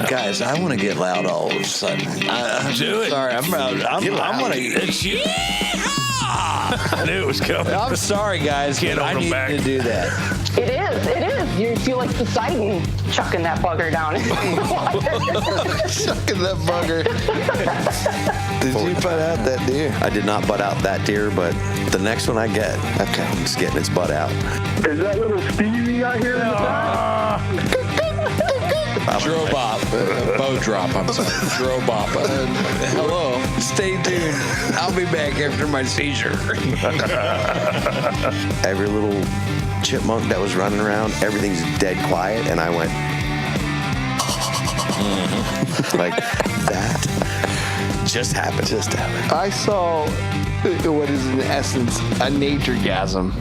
Guys, I want to get loud all of a sudden. Do it. Sorry, I'm gonna. It's you. I knew it was coming. I'm sorry, guys, Can't but I hold 'em need back. to do that. It is. You feel like Poseidon chucking that bugger down in the water. Sucking that bugger. Did you butt out that deer? I did not butt out that deer, but the next one I get, Okay. it's getting its butt out. Is that little Stevie out here in the back? Drobop. Bow drop, I'm sorry. Drobop. Hello. Stay tuned. I'll be back after my seizure. Every little chipmunk that was running around, everything's dead quiet, and I went like that just happened. I saw what is in essence a nature-gasm.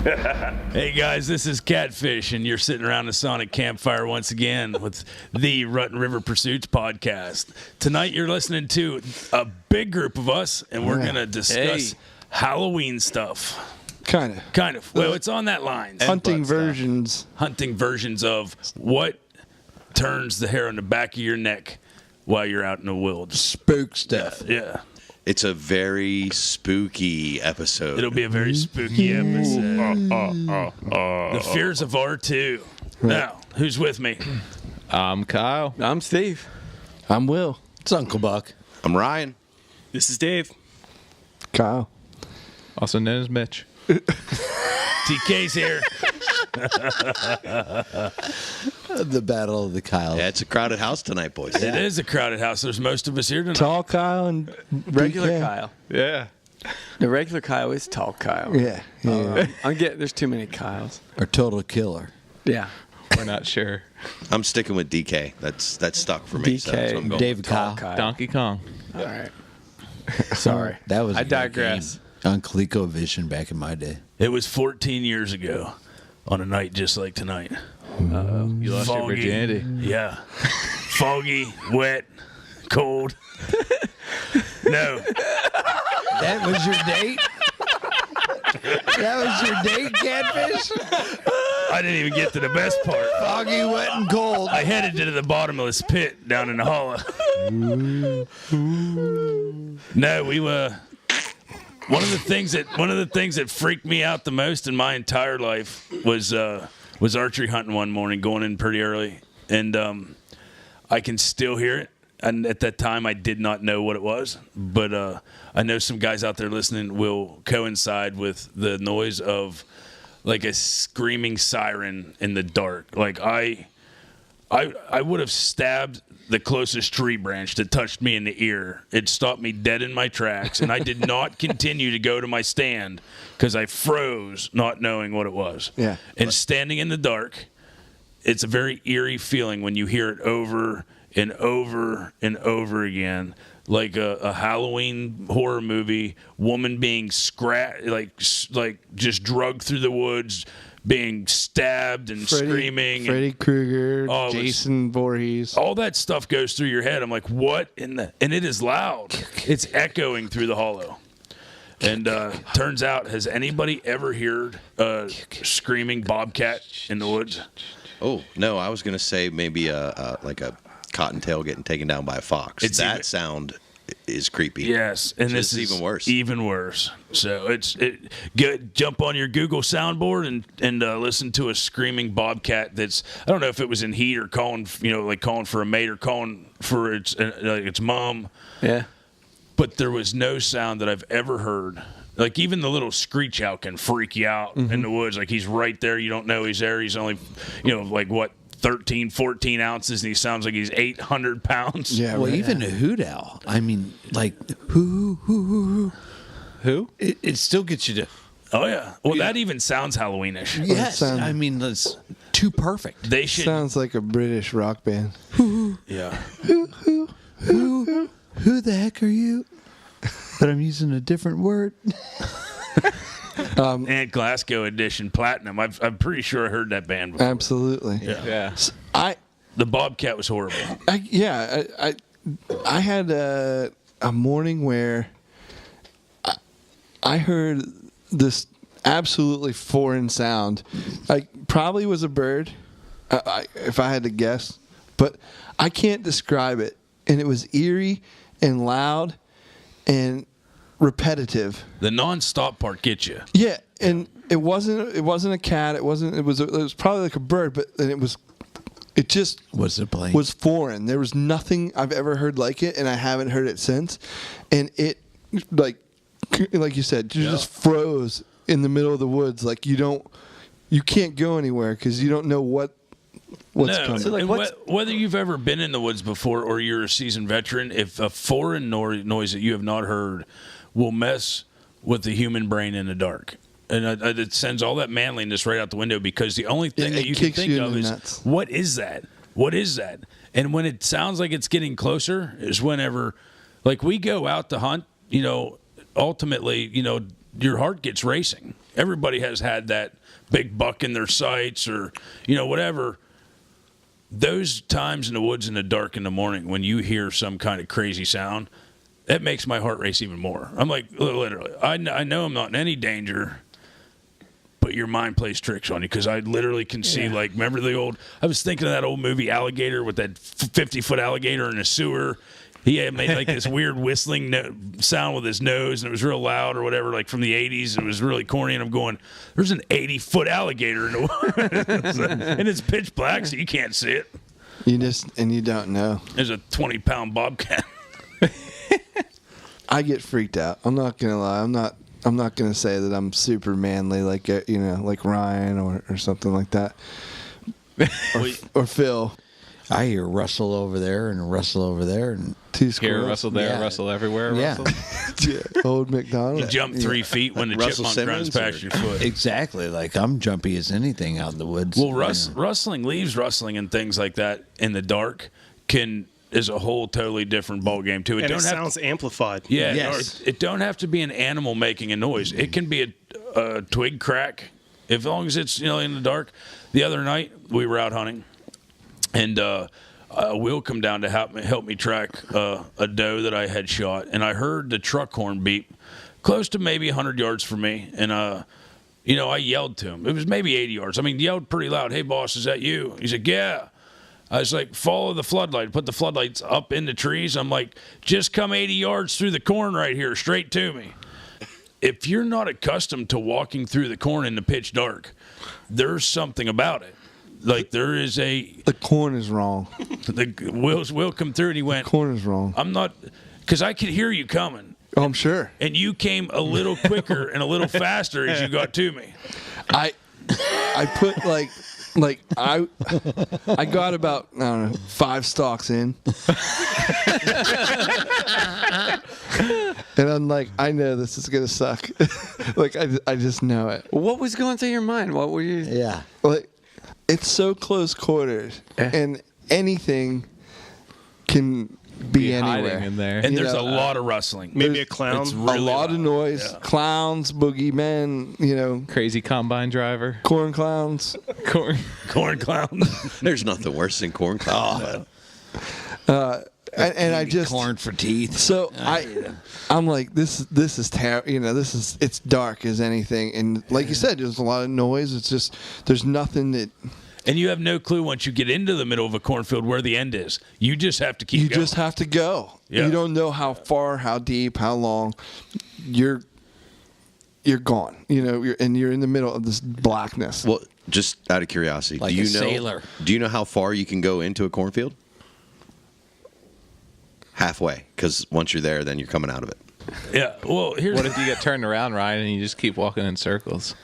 Hey guys, this is Catfish, and you're sitting around the Sonic Campfire once again with the Rutten River Pursuits podcast. Tonight you're listening to a big group of us, and we're going to discuss Halloween stuff. Kind of. Well, it's on that line. Hunting versions. Hunting versions of what turns the hair on the back of your neck while you're out in the woods. Spook stuff. Yeah. It's a very spooky episode. It'll be a very spooky episode. The fears of R2. Now, who's with me? I'm Kyle. I'm Steve. I'm Will. It's Uncle Buck. I'm Ryan. This is Dave. Kyle. Also known as Mitch. TK's here. The Battle of the Kyles. Yeah, it's a crowded house tonight, boys. It is a crowded house. There's most of us here tonight. Tall Kyle and Regular DK. Kyle. Yeah. The regular Kyle is tall Kyle. Yeah. There's too many Kyles. Or Total Killer. Yeah. We're not sure. I'm sticking with DK. That's stuck for me. So that's what I'm going David Tall Kyle. Kyle. Donkey Kong. All right. Sorry. That was a I good digress. game on ColecoVision back in my day. It was 14 years ago on a night just like tonight. You lost your Foggy. virginity. Yeah. Foggy, wet, cold. No. That was your date? That was your date, Catfish? I didn't even get to the best part. Foggy, wet, and cold. I headed to the bottomless pit down in the hollow. No, we were. One of the things that freaked me out the most in my entire life was archery hunting one morning, going in pretty early, and I can still hear it. And at that time, I did not know what it was, but I know some guys out there listening will coincide with the noise of like a screaming siren in the dark. Like I would have stabbed the closest tree branch that touched me in the ear. It stopped me dead in my tracks, and I did not continue to go to my stand because I froze, not knowing what it was. Yeah. And standing in the dark, it's a very eerie feeling when you hear it over and over and over again, like a Halloween horror movie. Woman being like just drugged through the woods, being stabbed and screaming. Freddy Krueger, Oh, it was- Jason Voorhees. All that stuff goes through your head. I'm like, what in the? And it is loud. It's echoing through the hollow. And turns out, has anybody ever heard a screaming bobcat in the woods? Oh, no, I was going to say maybe like a cottontail getting taken down by a fox. That sound is creepy. Yes, and this is even worse. Even worse. So jump on your Google soundboard and listen to a screaming bobcat. That's, I don't know if it was in heat or calling for a mate or calling for its mom. Yeah. But there was no sound that I've ever heard. Like even the little screech owl can freak you out in the woods. Like he's right there. You don't know he's there. He's only, like what, 13, 14 ounces, and he sounds like he's 800 pounds. Yeah. Well, right. even a hoot owl. I mean, like, who? It still gets you to. Oh, yeah. Well, that even sounds Halloweenish. Yes. sounds- I mean, that's too perfect. They should. Sounds like a British rock band. Yeah. Who the heck are you? But I'm using a different word. And Glasgow edition platinum. I'm pretty sure I heard that band before. Absolutely. Yeah. The bobcat was horrible. I had a morning where I heard this absolutely foreign sound. Probably was a bird, if I had to guess, but I can't describe it. And it was eerie and loud and repetitive. The non-stop part gets you. Yeah, and it wasn't a cat. It was probably like a bird, but it just Was a plane. was foreign. There was nothing I've ever heard like it, and I haven't heard it since. And it, like you said, you just froze in the middle of the woods. Like you can't go anywhere because you don't know what's coming. So like whether you've ever been in the woods before or you're a seasoned veteran, if a foreign noise that you have not heard will mess with the human brain in the dark. And it sends all that manliness right out the window because the only thing that you can think of is, what is that? What is that? And when it sounds like it's getting closer is whenever, like we go out to hunt, ultimately, your heart gets racing. Everybody has had that big buck in their sights or, whatever. Those times in the woods in the dark in the morning when you hear some kind of crazy sound, that makes my heart race even more. I'm like, literally, I know I'm not in any danger, but your mind plays tricks on you because I literally can see, remember I was thinking of that old movie Alligator with that 50-foot alligator in a sewer. He had made like this weird whistling sound with his nose, and it was real loud or whatever, like from the 80s. It was really corny, and I'm going, there's an 80-foot alligator in the woods. And it's pitch black, so you can't see it. You don't know. There's a 20-pound bobcat. I get freaked out. I'm not gonna lie. I'm not gonna say that I'm super manly like like Ryan or something like that, or Phil. I hear Russell over there and Russell over there and two squirrels. Here, Russell there, Russell everywhere. Yeah. Russell. Old McDonald. You jump 3 feet when the Russell chipmunk runs Simmons past your foot. exactly. Like I'm jumpy as anything out in the woods. Well, rustling leaves, rustling, and things like that in the dark is a whole totally different ball game too. It sounds amplified. Yeah, Yes. it don't have to be an animal making a noise. It can be a twig crack, as long as it's in the dark. The other night we were out hunting, and Will come down to help me track a doe that I had shot, and I heard the truck horn beep close to maybe 100 yards from me, and I yelled to him. It was maybe 80 yards. I mean, yelled pretty loud. Hey, boss, is that you? He said, yeah. I was like, follow the floodlight. Put the floodlights up in the trees. I'm like, just come 80 yards through the corn right here, straight to me. If you're not accustomed to walking through the corn in the pitch dark, there's something about it. Like there is the corn is wrong. Will come through and he went, the corn is wrong. I'm not, because I could hear you coming. Oh, I'm sure. And you came a little quicker and a little faster as you got to me. I put I got about 5 stalks in, and I'm like, I know this is gonna suck. Like I just know it. What was going through your mind? What were you? Yeah. Like it's so close quarters, and anything can be hiding anywhere in there. And there's a lot of rustling. Maybe a clown. It's a really lot of loud. noise, Yeah. clowns, boogeymen, Crazy combine driver. corn clowns. Corn clowns. There's nothing worse than corn clouds. And I just corn for teeth. So I'm like, this is terrible. It's dark as anything, and like you said, there's a lot of noise. It's just there's nothing that And you have no clue once you get into the middle of a cornfield where the end is. You just have to keep you going. just have to go. Yeah. You don't know how far, how deep, how long. You're gone. You're in the middle of this blackness. Well, just out of curiosity, Like do you a know? sailor. Do you know how far you can go into a cornfield? Halfway, because once you're there, then you're coming out of it. Yeah. Well, here's What if you get turned around, Ryan, and you just keep walking in circles?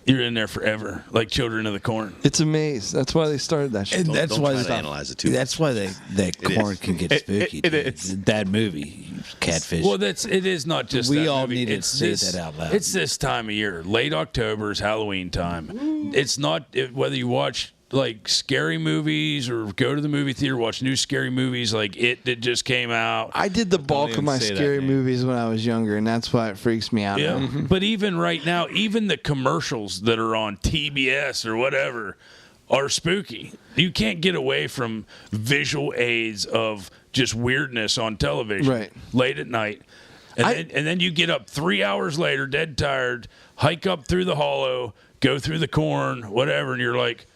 you're in there forever, like children of the corn. It's a maze. That's why they started that shit. And that's don't why try to analyze it too That's why that corn is. can get spooky. is. That movie, Catfish. Well, it is not just We that all movie. needed It's to say this- that out loud. It's this time of year. Late October is Halloween time. It's not whether you watch like scary movies or go to the movie theater, watch new scary movies like It that just came out. I did the bulk of even my say that scary name. movies when I was younger, and that's why it freaks me out. Yeah, now. but even right now, even the commercials that are on TBS or whatever are spooky. You can't get away from visual aids of just weirdness on television Right. late at night. And then you get up 3 hours later, dead tired, hike up through the hollow, go through the corn, whatever, and you're like,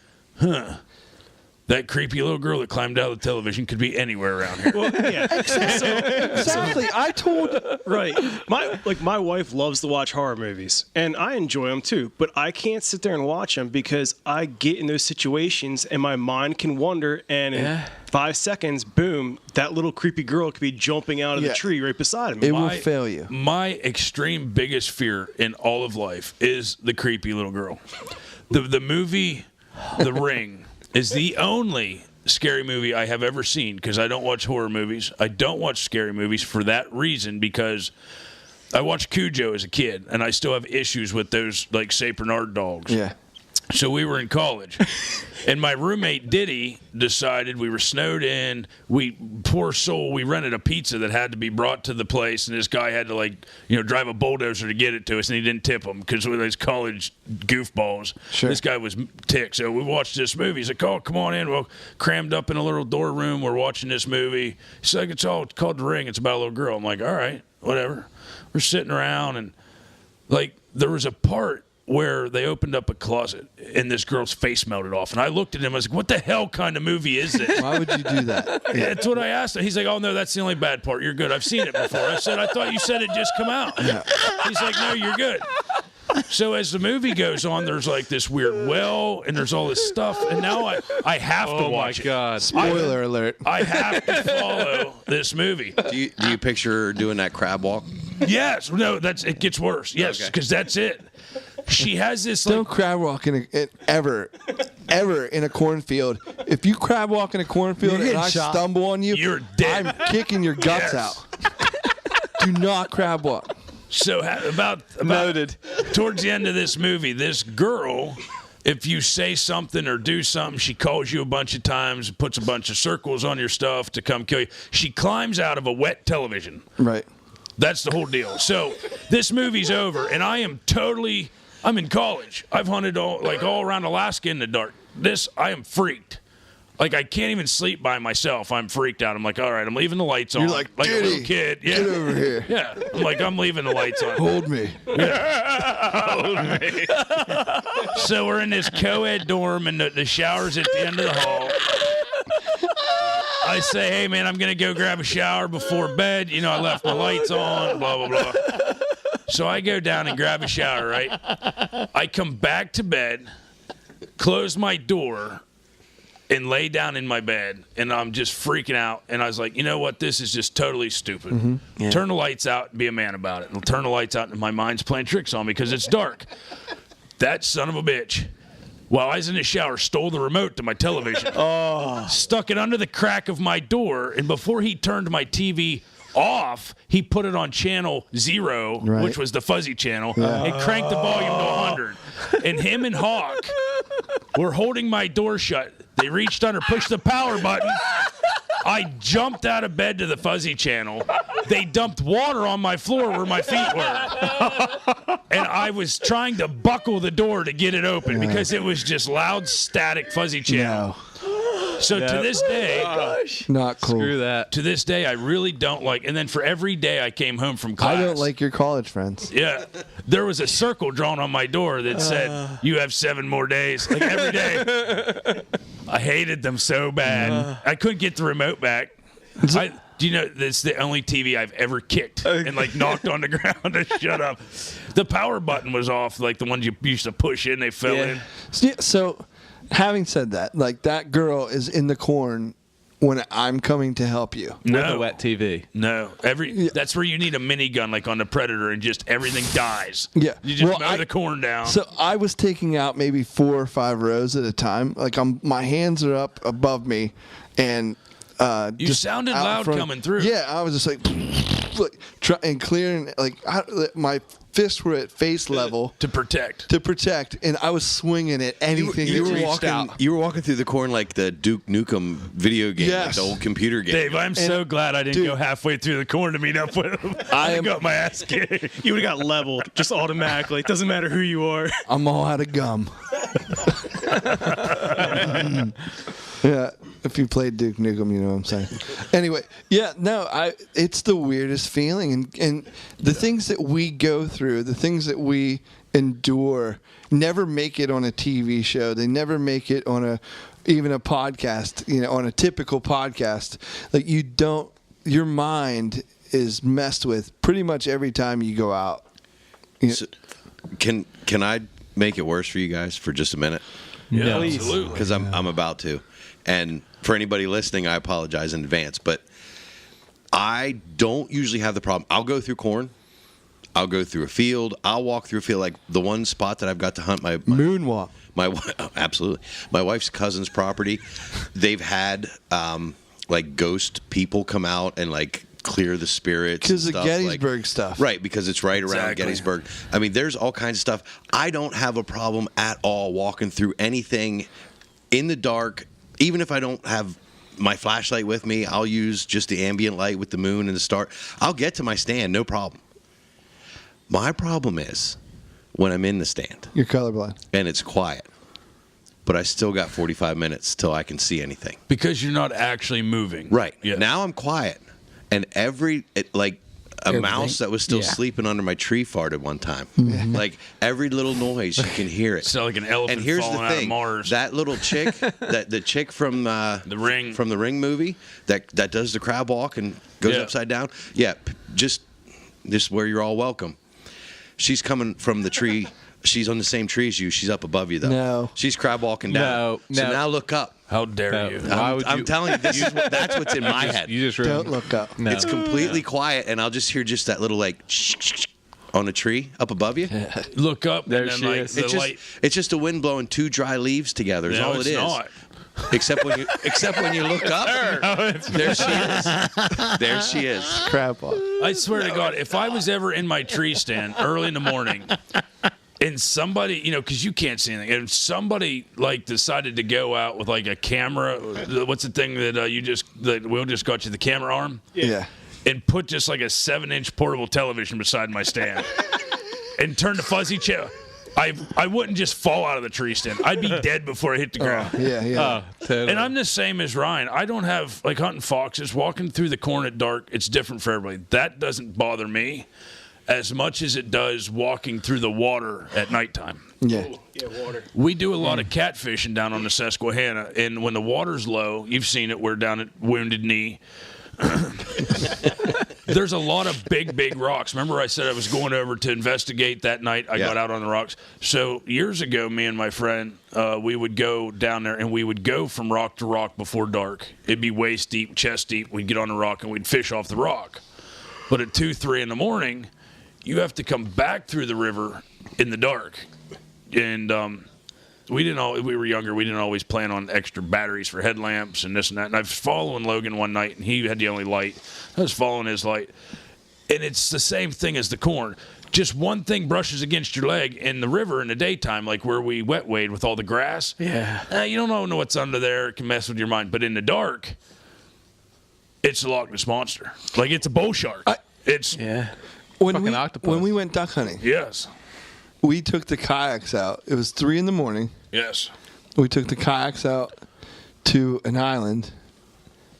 that creepy little girl that climbed out of the television could be anywhere around here. Well, yeah. Exactly. I told. Right. My wife loves to watch horror movies, and I enjoy them too. But I can't sit there and watch them because I get in those situations, and my mind can wander. And in 5 seconds, boom, that little creepy girl could be jumping out of the tree right beside me. It will fail you. My extreme biggest fear in all of life is the creepy little girl. The movie The Ring is the only scary movie I have ever seen because I don't watch horror movies. I don't watch scary movies for that reason because I watched Cujo as a kid and I still have issues with those like Saint Bernard dogs. Yeah. So we were in college, and my roommate Diddy decided we were snowed in. Poor soul, we rented a pizza that had to be brought to the place, and this guy had to drive a bulldozer to get it to us, and he didn't tip him because we're those college goofballs. Sure. This guy was ticked. So we watched this movie. He's like, "Oh, come on in." Well, crammed up in a little door room. We're watching this movie. He's like, "It's called The Ring. It's about a little girl." I'm like, "All right, whatever." We're sitting around, and there was a part where they opened up a closet and this girl's face melted off. And I looked at him, I was like, what the hell kind of movie is this? Why would you do that? Yeah. That's what I asked him. He's like, oh, no, that's the only bad part. You're good. I've seen it before. I said, I thought you said it just come out. Yeah. He's like, no, you're good. So as the movie goes on, there's like this weird well, and there's all this stuff. And now I have to watch it. Oh, my God. Spoiler alert. I have to follow this movie. Do you picture her doing that crab walk? Yes. No, it gets worse. Yes, because that's it. She has this Don't crab walk ever in a cornfield. If you crab walk in a cornfield and I stumble on you, you're dead. I'm kicking your guts out. Do not crab walk. So about Noted. Towards the end of this movie, this girl, if you say something or do something, she calls you a bunch of times, puts a bunch of circles on your stuff to come kill you. She climbs out of a wet television. Right. That's the whole deal. So this movie's over, and I'm in college. I've hunted all around Alaska in the dark. I am freaked. Like, I can't even sleep by myself. I'm freaked out. I'm like, all right, I'm leaving the lights on. You're like a little kid. Yeah. Get over here. Yeah. I'm like, I'm leaving the lights on. Hold me. Hold me. So we're in this co-ed dorm, and the shower's at the end of the hall. I say, hey, man, I'm going to go grab a shower before bed. I left my lights on, blah, blah, blah. So I go down and grab a shower, right? I come back to bed, close my door, and lay down in my bed, and I'm just freaking out. And I was like, you know what? This is just totally stupid. Mm-hmm. Yeah. Turn the lights out and be a man about it. And I'll turn the lights out, and my mind's playing tricks on me because it's dark. That son of a bitch, while I was in the shower, stole the remote to my television. Stuck it under the crack of my door, and before he turned my TV off, he put it on channel 0, Right. which was the fuzzy channel, and cranked the volume to 100. And him and Hawk were holding my door shut. They reached under, pushed the power button. I jumped out of bed to the fuzzy channel. They dumped water on my floor where my feet were. And I was trying to buckle the door to get it open because it was just loud, static, fuzzy channel. So to this day, Not cool. Screw that. to this day, I really don't like. And then for every day I came home from class, I don't like your college friends. Yeah, there was a circle drawn on my door that said, "You have 7 more days." Like every day, I hated them so bad. I couldn't get the remote back. Do you know that's the only TV I've ever kicked and knocked on the ground to shut up? The power button was off, like the ones you used to push in. They fell in. So, having said that, that girl is in the corn when I'm coming to help you. With No. a wet TV. No, that's where you need a minigun like on the Predator and just everything dies. Yeah. You just Well, mow the corn down. So I was taking out maybe 4 or 5 rows at a time. My hands are up above me, and You just sounded out in loud front. coming through. Yeah, I was just and clearing. My fists were at face level to protect, and I was swinging at anything You that were reached walking. out. You were walking through the corn like the Duke Nukem video game, Yes. like the old computer game. Dave, I'm so glad I didn't dude, go halfway through the corn to meet up with him. I got my ass kicked. You would have got leveled just automatically. It doesn't matter who you are. I'm all out of gum. Yeah, if you played Duke Nukem, you know what I'm saying. Anyway, yeah, no, it's the weirdest feeling, and the things that we go through, the things that we endure, never make it on a TV show. They never make it on a, even a podcast, on a typical podcast, like your mind is messed with pretty much every time you go out. So, can I make it worse for you guys for just a minute? Yeah, Please. absolutely. Because I'm about to. And for anybody listening, I apologize in advance. But I don't usually have the problem. I'll go through corn. I'll go through a field. I'll walk through a field. Like the one spot that I've got to hunt my Moonwalk. Absolutely. My wife's cousin's property. They've had like ghost people come out and like clear the spirits. Because of stuff, Gettysburg stuff. Right, because it's right around Exactly. Gettysburg. I mean, there's all kinds of stuff. I don't have a problem at all walking through anything in the dark, even if I don't have my flashlight with me. I'll use just the ambient light with the moon and the star. I'll get to my stand, no problem. My problem is when I'm in the stand You're colorblind. and it's quiet, but I still got 45 minutes till I can see anything. Because you're not actually moving. Right. Yeah. Now I'm quiet, and a mouse that was still sleeping under my tree farted one time. Like every little noise, you can hear it. So like an elephant And here's falling the out of thing: Mars. that little chick, the chick from The Ring. from the Ring movie, that does the crab walk and goes Yeah. upside down. Yeah, just where you're all welcome. She's coming from the tree. She's on the same tree as you. She's up above you though. No. She's crab walking down. No, So no. now look up. How dare No. you? Why would I'm you? telling you, that's what's in my head. You just Don't ruined. look up. No. It's completely quiet, and I'll just hear just that little like on a tree up above you. Look up There and then she like is. the It's just light. it's just a wind blowing two dry leaves together. Is No, all it it's is. not. Except when you look up. There she is. There she is. Crap off. I swear to God, if I was ever in my tree stand early in the morning and somebody, because you can't see anything, and somebody like decided to go out with like a camera, what's the thing that Will just got you, the camera arm, Yeah. and put just like a 7-inch portable television beside my stand and turn the fuzzy chair. I wouldn't just fall out of the tree stand. I'd be dead before I hit the ground. Yeah, yeah. Oh, totally. And I'm the same as Ryan. I don't have, like hunting foxes, walking through the corn at dark, it's different for everybody. That doesn't bother me as much as it does walking through the water at nighttime. Yeah. Yeah, water. We do a lot of catfishing down on the Susquehanna, and when the water's low, you've seen it, we're down at Wounded Knee. There's a lot of big rocks. Remember I said I was going over to investigate that night? I got out on the rocks. So years ago, me and my friend, we would go down there, and we would go from rock to rock before dark. It'd be waist deep, chest deep. We'd get on the rock, and we'd fish off the rock. But at 2, 3 in the morning, you have to come back through the river in the dark. And we were younger. We didn't always plan on extra batteries for headlamps and this and that. And I was following Logan one night, and he had the only light. I was following his light. And it's the same thing as the corn. Just one thing brushes against your leg in the river in the daytime, like where we wet wade with all the grass. Yeah. You don't know what's under there. It can mess with your mind. But in the dark, it's a Loch Ness Monster. Like it's a bull shark. It's Yeah. When Fucking octopus. when we went duck hunting, yes, we took the kayaks out. It was 3 a.m. yes. We took the kayaks out to an island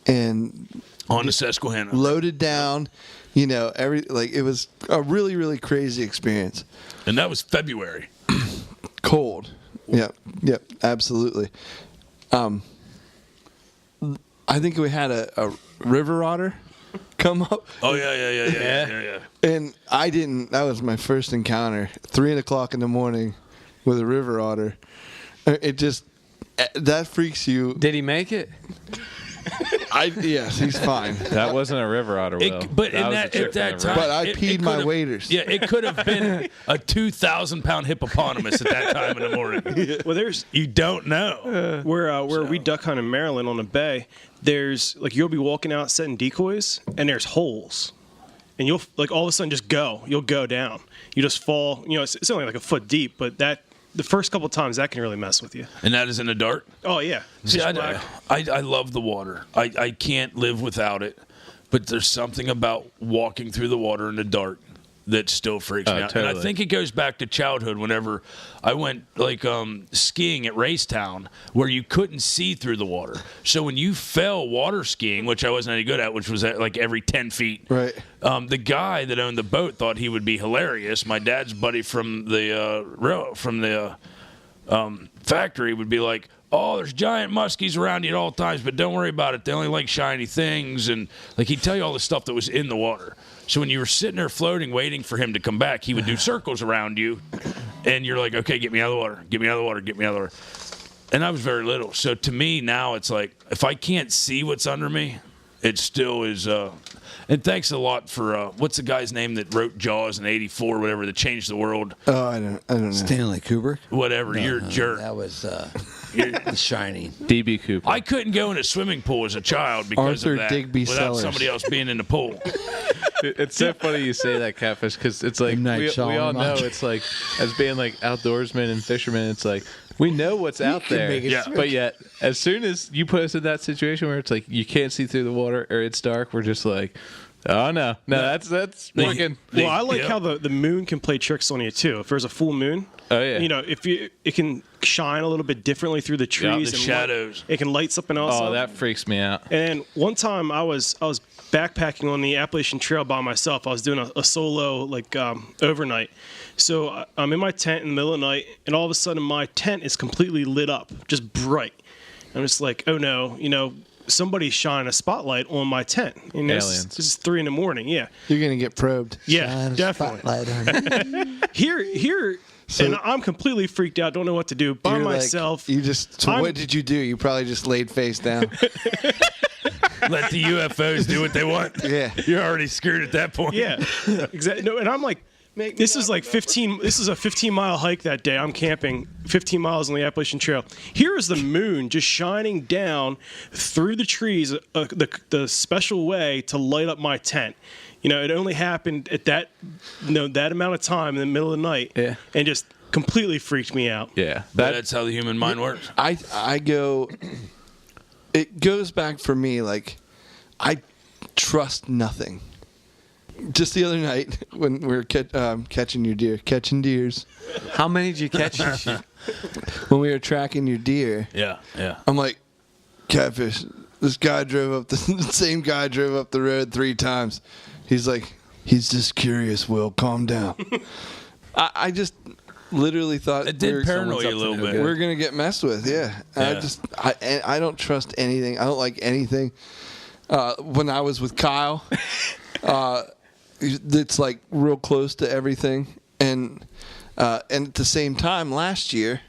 and On the Susquehanna. loaded down. It was a really, really crazy experience. And that was February. Cold. Yep, absolutely. I think we had a river otter come up. Oh yeah. And I didn't. That was my first encounter. 3 o'clock in the morning with a river otter. It just that freaks you. Did he make it? Yes, he's fine. That wasn't a river otter, Will. But that in was that a chick at that from the time, river. But I peed my waders. Yeah, it could have been a 2,000-pound hippopotamus at that time in the morning. Well, there's You don't know. where we duck hunt in Maryland on a bay. There's you'll be walking out setting decoys, and there's holes, and you'll all of a sudden just go. You'll go down. You just fall. It's only like a foot deep, but the first couple times that can really mess with you. And that is in the dark. Oh yeah. See, Pitch I black. love the water. I can't live without it. But there's something about walking through the water in the dark that still freaks me out. And I Totally. think it goes back to childhood whenever I went skiing at Racetown where you couldn't see through the water. So when you fell water skiing, which I wasn't any good at, which was at like every 10 feet, Right. the guy that owned the boat thought he would be hilarious. My dad's buddy from the factory would be like, oh, there's giant muskies around you at all times, but don't worry about it. They only like shiny things. And like he'd tell you all the stuff that was in the water. So when you were sitting there floating, waiting for him to come back, he would do circles around you. And you're like, okay, get me out of the water. Get me out of the water. Get me out of the water. And I was very little. So to me now it's like, if I can't see what's under me, it still is. And thanks a lot for, what's the guy's name that wrote Jaws in '84, whatever, that changed the world? Oh, I don't know. Stanley Kubrick. Whatever, you're a jerk. That was The Shining. DB Cooper. I couldn't go in a swimming pool as a child because Arthur of that Digby without Sellers. somebody else being in the pool. It's so funny you say that, Catfish, because it's like M. Night we all Shyamalan. know it's like, as being like outdoorsmen and fishermen, it's like we know what's out there, make it Yeah. swim. but yet as soon as you put us in that situation where it's like you can't see through the water or it's dark, we're just like, oh no, that's working. Well, I like how the moon can play tricks on you too. If there's a full moon, Oh yeah, if it can shine a little bit differently through the trees the and shadows. it can light something else. oh up. that freaks me out. And one time I was backpacking on the Appalachian Trail by myself. I was doing a solo overnight. So I'm in my tent in the middle of the night, and all of a sudden my tent is completely lit up, just bright. I'm just like, oh no, somebody's shining a spotlight on my tent. And Aliens. This is 3 a.m. Yeah, You're gonna get probed. yeah, Shine a definitely. spotlight on you. Here, and I'm completely freaked out. Don't know what to do by You're like- myself. So what did you do? You probably just laid face down. Let the UFOs do what they want. Yeah. You're already screwed at that point. Yeah, exactly. No, and I'm like, this is like 15. This is a 15-mile hike that day. I'm camping 15 miles on the Appalachian Trail. Here is the moon just shining down through the trees, the special way to light up my tent. It only happened at that amount of time in the middle of the night, Yeah. and just completely freaked me out. Yeah, That's how the human mind works. I go. It goes back for me. Like, I trust nothing. Just the other night when we were catching deers. How many did you catch? When we were tracking your deer, Yeah. I'm like, Catfish. This guy drove up the same guy drove up the road 3 times. He's like, he's just curious. Will, calm down. I just literally thought It did paranoid you a little bit. We're gonna get messed with. Yeah. Yeah. I don't trust anything. I don't like anything. When I was with Kyle, it's like real close to everything, and at the same time last year,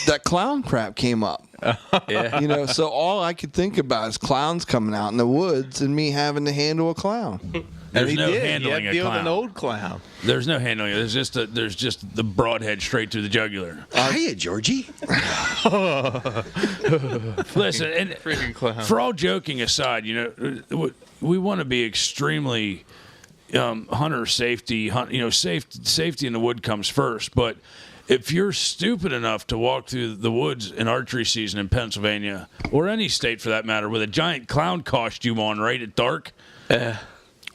that clown crap came up. yeah. So all I could think about is clowns coming out in the woods and me having to handle a clown. There's he no did. handling he had a to deal with clown. an old clown. There's no handling it. There's just the broadhead straight through the jugular. Hiya, Georgie. Listen, and Freaking clown. for all joking aside, we want to be extremely hunter safety. Safety in the wood comes first. But if you're stupid enough to walk through the woods in archery season in Pennsylvania, or any state for that matter, with a giant clown costume on right at dark,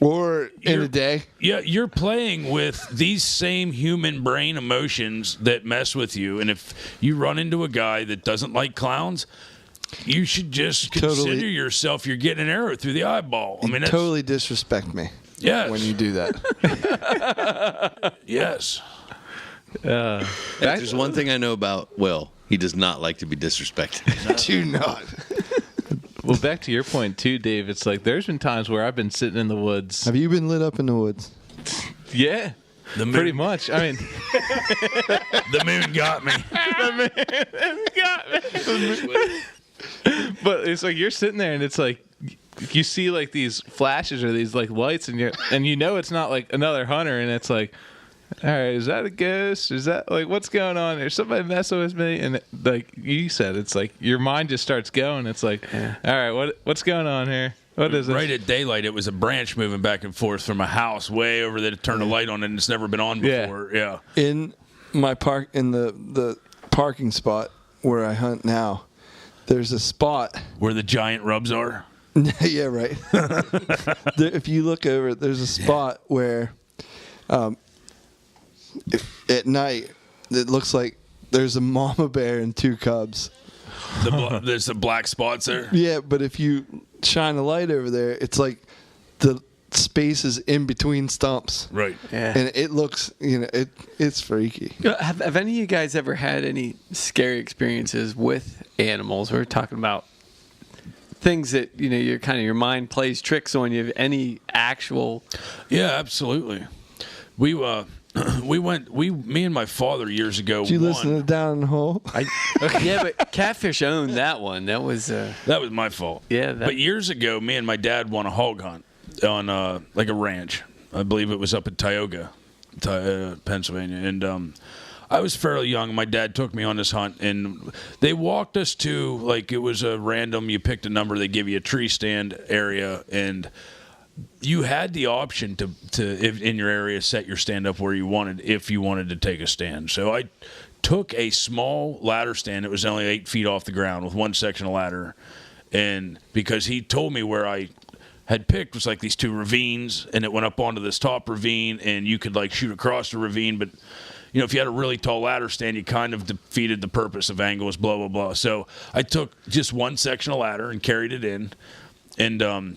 Or in a day. yeah, you're playing with these same human brain emotions that mess with you. And if you run into a guy that doesn't like clowns, you should just consider yourself you're getting an arrow through the eyeball. I mean, that's, Totally disrespect me yes, when you do that. yes. If there's one thing I know about Will, he does not like to be disrespected. Do not. Well, back to your point too, Dave. It's like there's been times where I've been sitting in the woods. Have you been lit up in the woods? Yeah, The moon, pretty much. I mean, the moon got me. but it's like you're sitting there and it's like you see like these flashes or these like lights and it's not like another hunter and it's like, all right, is that a ghost? Is that like what's going on? There's somebody messing with me, and like you said, it's like your mind just starts going. It's like, all right, what's going on here? What is this? Right at daylight, it was a branch moving back and forth from a house way over there to turn a light on it, and it's never been on before. Yeah. In my park, in the parking spot where I hunt now, there's a spot. Where the giant rubs are. Yeah, right. If you look over, there's a spot where at night it looks like there's a mama bear and 2 cubs. There's the black spots there. Yeah, but if you shine a light over there, it's like the spaces in between stumps. Right. Yeah. And it looks, it's freaky. Have any of you guys ever had any scary experiences with animals? We're talking about things that your mind plays tricks on you. Any actual? Yeah, absolutely. Me and my father years ago. Did you listen to Down in the Hole? Yeah, but Catfish owned that one. That was my fault. Yeah, but years ago, me and my dad won a hog hunt on like a ranch. I believe it was up at Tioga, Pennsylvania, and I was fairly young. My dad took me on this hunt, and they walked us to, like, it was a random. You picked a number, they give you a tree stand area, and you had the option to if in your area, set your stand up where you wanted if you wanted to take a stand. So I took a small ladder stand. It was only 8 feet off the ground with one section of ladder, and because he told me where I had picked was like these 2 ravines, and it went up onto this top ravine, and you could like shoot across the ravine, but if you had a really tall ladder stand, you kind of defeated the purpose of angles, blah, blah, blah. So I took just one section of ladder and carried it in. And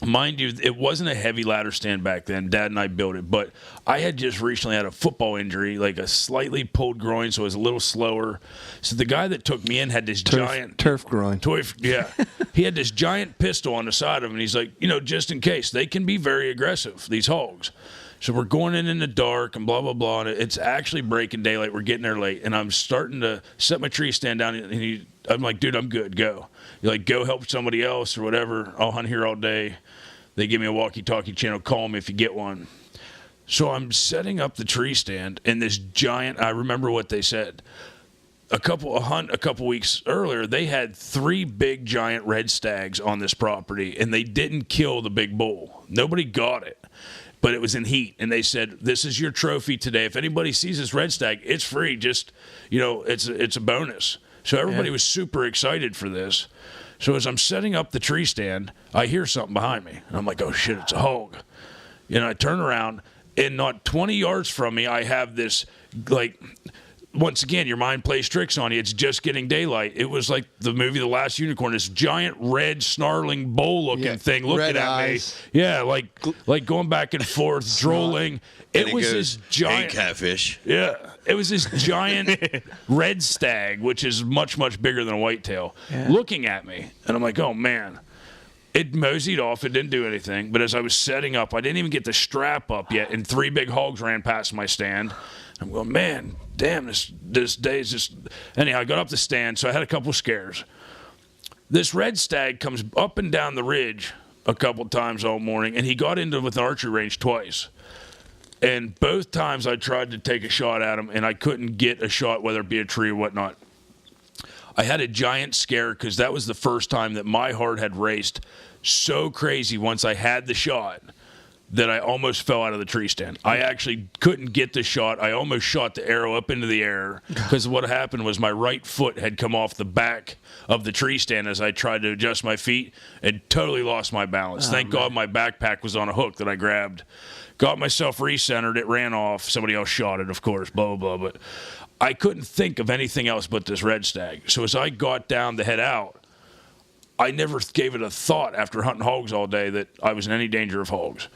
mind you, it wasn't a heavy ladder stand back then. Dad and I built it. But I had just recently had a football injury, like a slightly pulled groin, so it was a little slower. So the guy that took me in had this giant... Turf groin. Yeah. He had this giant pistol on the side of him, and he's like, just in case. They can be very aggressive, these hogs. So we're going in the dark and blah, blah, blah. And it's actually breaking daylight. We're getting there late. And I'm starting to set my tree stand down. And I'm like, dude, I'm good. Go. You're like, go help somebody else or whatever. I'll hunt here all day. They give me a walkie-talkie channel. Call me if you get one. So I'm setting up the tree stand. And this giant, I remember what they said. A couple weeks earlier, they had 3 big giant red stags on this property. And they didn't kill the big bull. Nobody got it. But it was in heat, and they said, this is your trophy today. If anybody sees this red stag, it's free. Just, it's a bonus. So everybody was super excited for this. So as I'm setting up the tree stand, I hear something behind me. And I'm like, oh, shit, it's a hog. I turn around, and not 20 yards from me, I have this, like... Once again, your mind plays tricks on you. It's just getting daylight. It was like the movie The Last Unicorn, this giant red snarling bull-looking thing looking at eyes. me. Yeah, like going back and forth, drooling. It was this giant catfish. Yeah, it was this giant red stag, which is much, much bigger than a whitetail, looking at me. And I'm like, oh, man. It moseyed off. It didn't do anything. But as I was setting up, I didn't even get the strap up yet, and 3 big hogs ran past my stand. I'm going, man, damn, this day is just... Anyhow, I got up the stand, so I had a couple scares. This red stag comes up and down the ridge a couple times all morning, and he got into with an archery range twice. And both times I tried to take a shot at him, and I couldn't get a shot, whether it be a tree or whatnot. I had a giant scare because that was the first time that my heart had raced so crazy once I had the shot that I almost fell out of the tree stand. I actually couldn't get the shot. I almost shot the arrow up into the air because what happened was my right foot had come off the back of the tree stand as I tried to adjust my feet and totally lost my balance. Thank God my backpack was on a hook that I grabbed. Got myself recentered. It ran off. Somebody else shot it, of course, blah, blah, blah. But I couldn't think of anything else but this red stag. So as I got down to head out, I never gave it a thought after hunting hogs all day that I was in any danger of hogs.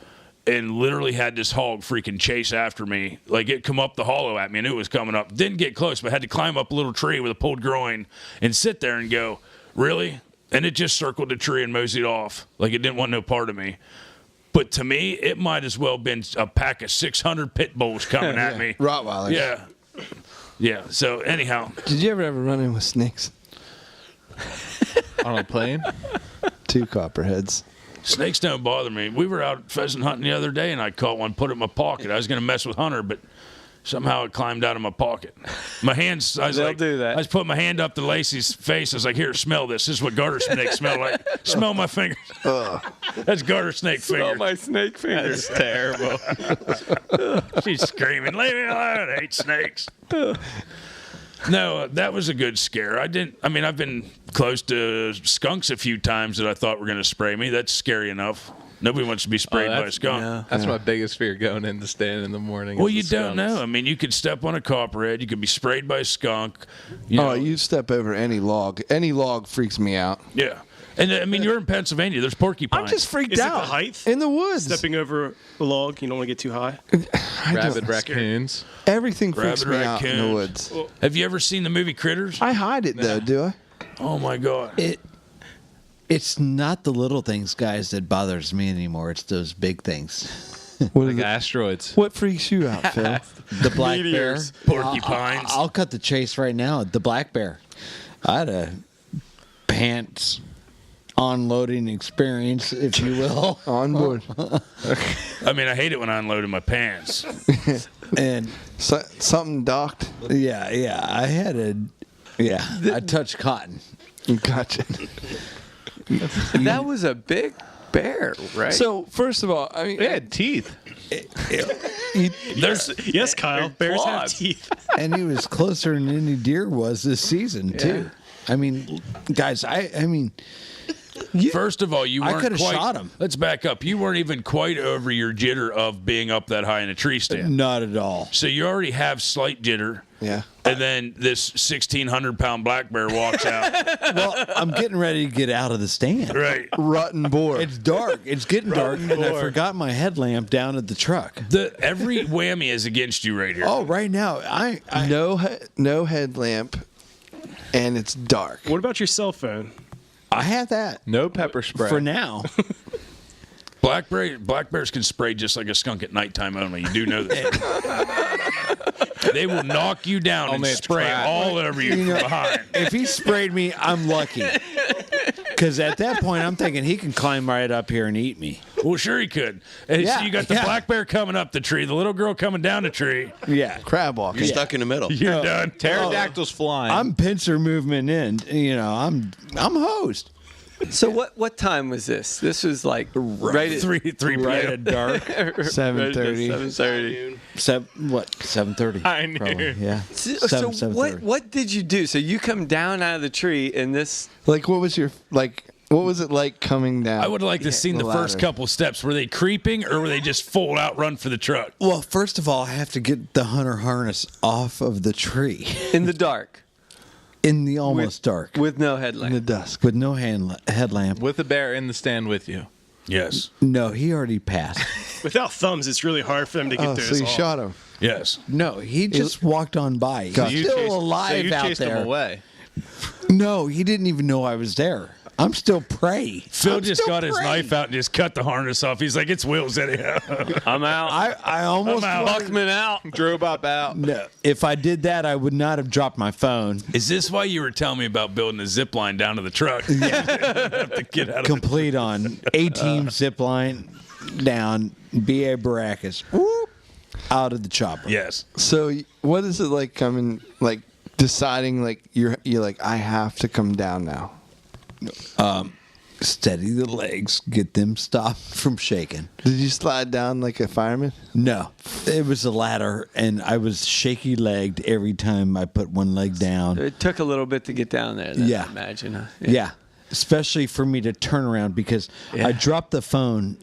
And literally had this hog freaking chase after me. Like, it come up the hollow at me, and it was coming up. Didn't get close, but had to climb up a little tree with a pulled groin and sit there and go, really? And it just circled the tree and moseyed off. Like, it didn't want no part of me. But to me, it might as well have been a pack of 600 pit bulls coming at me. Rottweilers. Yeah. Yeah, so anyhow. Did you ever run in with snakes? On a plane? 2 copperheads. Snakes don't bother me. We were out pheasant hunting the other day, and I caught one, put it in my pocket. I was going to mess with Hunter, but somehow it climbed out of my pocket. My hands, I was They'll like, do that. I just put my hand up to Lacey's face. I was like, here, smell this. This is what garter snakes smell like. Smell my fingers. That's garter snake Smell fingers. my snake fingers. That's terrible. She's screaming, leave me alone. I hate snakes. No, that was a good scare. I've been close to skunks a few times that I thought were going to spray me. That's scary enough. Nobody wants to be sprayed by a skunk. Yeah. That's my biggest fear going in the stand in the morning. Well, is you the don't skunks. know. I mean, you could step on a copperhead. You could be sprayed by a skunk. You know. You step over any log. Any log freaks me out. Yeah. And I mean, you're in Pennsylvania. There's porcupines. I'm just freaked Is it out. the height? In the woods. Stepping over a log, you don't want to get too high. Rabid raccoons. Everything freaks Rabid me out in the raccoons. woods. Have you ever seen the movie Critters? I hide it though, do I? Oh my god. It's not the little things, guys, that bothers me anymore. It's those big things. What, Like asteroids. what freaks you out, Phil? The black Meteors. bear. Porcupines. I'll cut the chase right now. The black bear. I had a pants unloading experience, if you will. On board. I mean, I hate it when I unload in my pants. And Something docked. yeah, I had I touched cotton. Gotcha. That was a big bear, right? So first of all, I mean, It had teeth. Yes, Kyle. Bears have claws. teeth. And he was closer than any deer was this season, too. I mean, guys, I mean, First of all, you I weren't coulda quite. shot him. Let's back up. You weren't even quite over your jitter of being up that high in a tree stand. not at all. So you already have slight jitter. yeah. And then this 1,600-pound black bear walks out. Well, I'm getting ready to get out of the stand. Right. Rotten boar. It's dark. It's getting dark, and I forgot my headlamp down at the truck. Every whammy is against you right here. Oh, right now, I no headlamp, and it's dark. What about your cell phone? I have that No pepper spray. for now. Black bears can spray just like a skunk at nighttime only. You do know that. They will knock you down Only and at spray track. all over you, from behind. If he sprayed me, I'm lucky. Because at that point, I'm thinking he can climb right up here and eat me. Well, sure he could. And Yeah, so you got the yeah. black bear coming up the tree, the little girl coming down the tree. Yeah. Crab walking. You're stuck in the middle. You're done. Pterodactyls flying. I'm pincer movement in. You know, I'm host. So what time was this? This was like right at 3 p.m. Right at dark. 7:30. 7:30. 7:30. I knew. Probably, yeah. So 7:30. what did you do? So you come down out of the tree and this Like, what was it like coming down? I would have liked to have seen the first ladder. couple steps. Were they creeping or were they just full out run for the truck? Well, first of all, I have to get the hunter harness off of the tree in the dark in the almost dark with no in the headlamp. dusk. with no headlamp. With a bear in the stand with you. Yes. No, he already passed. Without thumbs, it's really hard for them to get Oh, those so you off. shot him. Yes. No, he just walked on by. He's Gotcha. still alive so you out chased there. him away. No, he didn't even know I was there. I'm still prey. Phil I'm just still got his prey. knife out and just cut the harness off. He's like, it's Will's anyhow. I'm out. I almost I'm out. wanted- Buckman out. Drove up out. No, if I did that, I would not have dropped my phone. Is this why you were telling me about building a zip line down to the truck? Yeah. Have to get out of Complete on A-team zip line down, BA Baracus, whoop, out of the chopper. Yes. So, what is it like coming, like deciding, like you're like, I have to come down now? Steady the legs, get them stopped from shaking. Did you slide down like a fireman? No, it was a ladder, and I was shaky legged every time I put one leg down. It took a little bit to get down there. Then, Yeah. I imagine. Huh? Yeah. Especially for me to turn around because I dropped the phone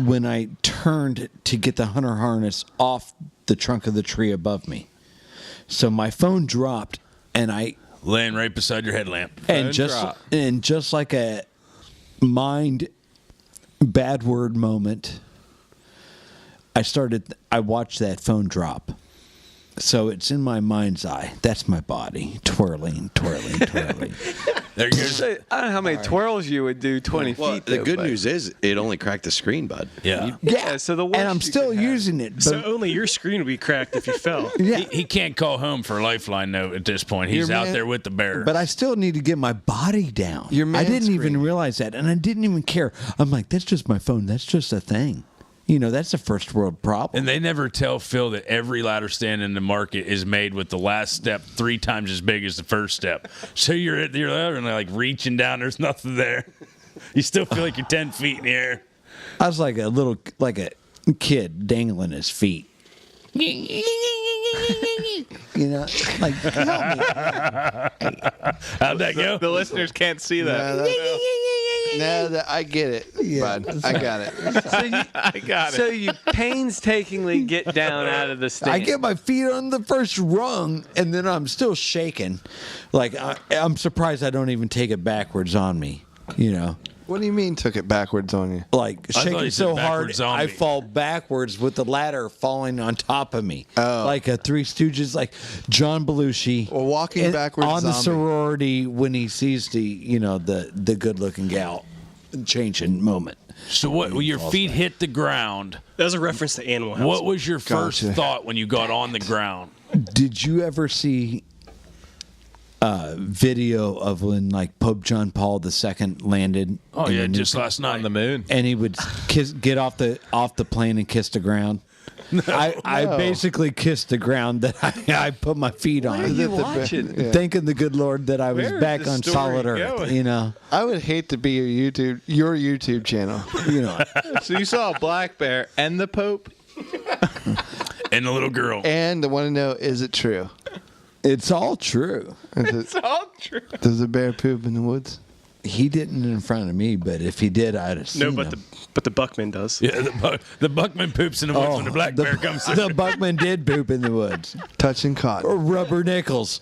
when I turned to get the hunter harness off the trunk of the tree above me. So my phone dropped, and I Laying right beside your headlamp. and just like a mind bad word moment, I watched that phone drop. So it's in my mind's eye. That's my body twirling. There goes. I don't know how many twirls you would do 20 Well, feet. the though, good but- news is it only cracked the screen, bud. Yeah. Yeah, so the worst And I'm you still could have- using it. But So only your screen would be cracked if you fell. yeah. He can't call home for a lifeline note at this point. He's Your out man- there with the bear. But I still need to get my body down. Your I man didn't even screen. realize that, and I didn't even care. I'm like, that's just my phone. That's just a thing. You know, that's a first world problem. And they never tell Phil that every ladder stand in the market is made with the last step 3 times as big as the first step. So you're at your ladder and like reaching down, there's nothing there. You still feel like you're 10 feet in the air. I was like a kid dangling his feet. You know, like help me. How'd that go? The listeners can't see that. No, I get it, bud. I got it. I got it. So you painstakingly get down out of the stand. I get my feet on the first rung, and then I'm still shaking. Like I'm surprised I don't even take it backwards on me. You know, What do you mean took it backwards on you? like I thought shaking he so said hard backwards on I me. fall backwards with the ladder falling on top of me. Oh. Like a Three Stooges, like John Belushi. Well, walking backwards on the zombie. sorority when he sees the good looking gal changing moment. So what? When your feet hit the ground, That was a reference to Animal House. what was your first Gotcha. thought when you got on the ground? Did you ever see video of when like Pope John Paul II landed? Oh in yeah, the new- just last night On the moon. and he would get off the plane and kiss the ground. I basically kissed the ground that I put my feet on, Is it the ba- yeah. thanking the good Lord that I was Where is back this on story solid earth. going? You know, I would hate to be your YouTube channel. you know. So you saw a black bear and the Pope? and the little girl. And I want to know, is it true? It's all true. Is it, All true. does a bear poop in the woods? He didn't in front of me, but if he did, I'd have seen No, but him. the Buckman does. Yeah, the Buckman poops in the woods when the black bear comes through. The Buckman did poop in the woods. Touching cotton. Or Rubber Nickels.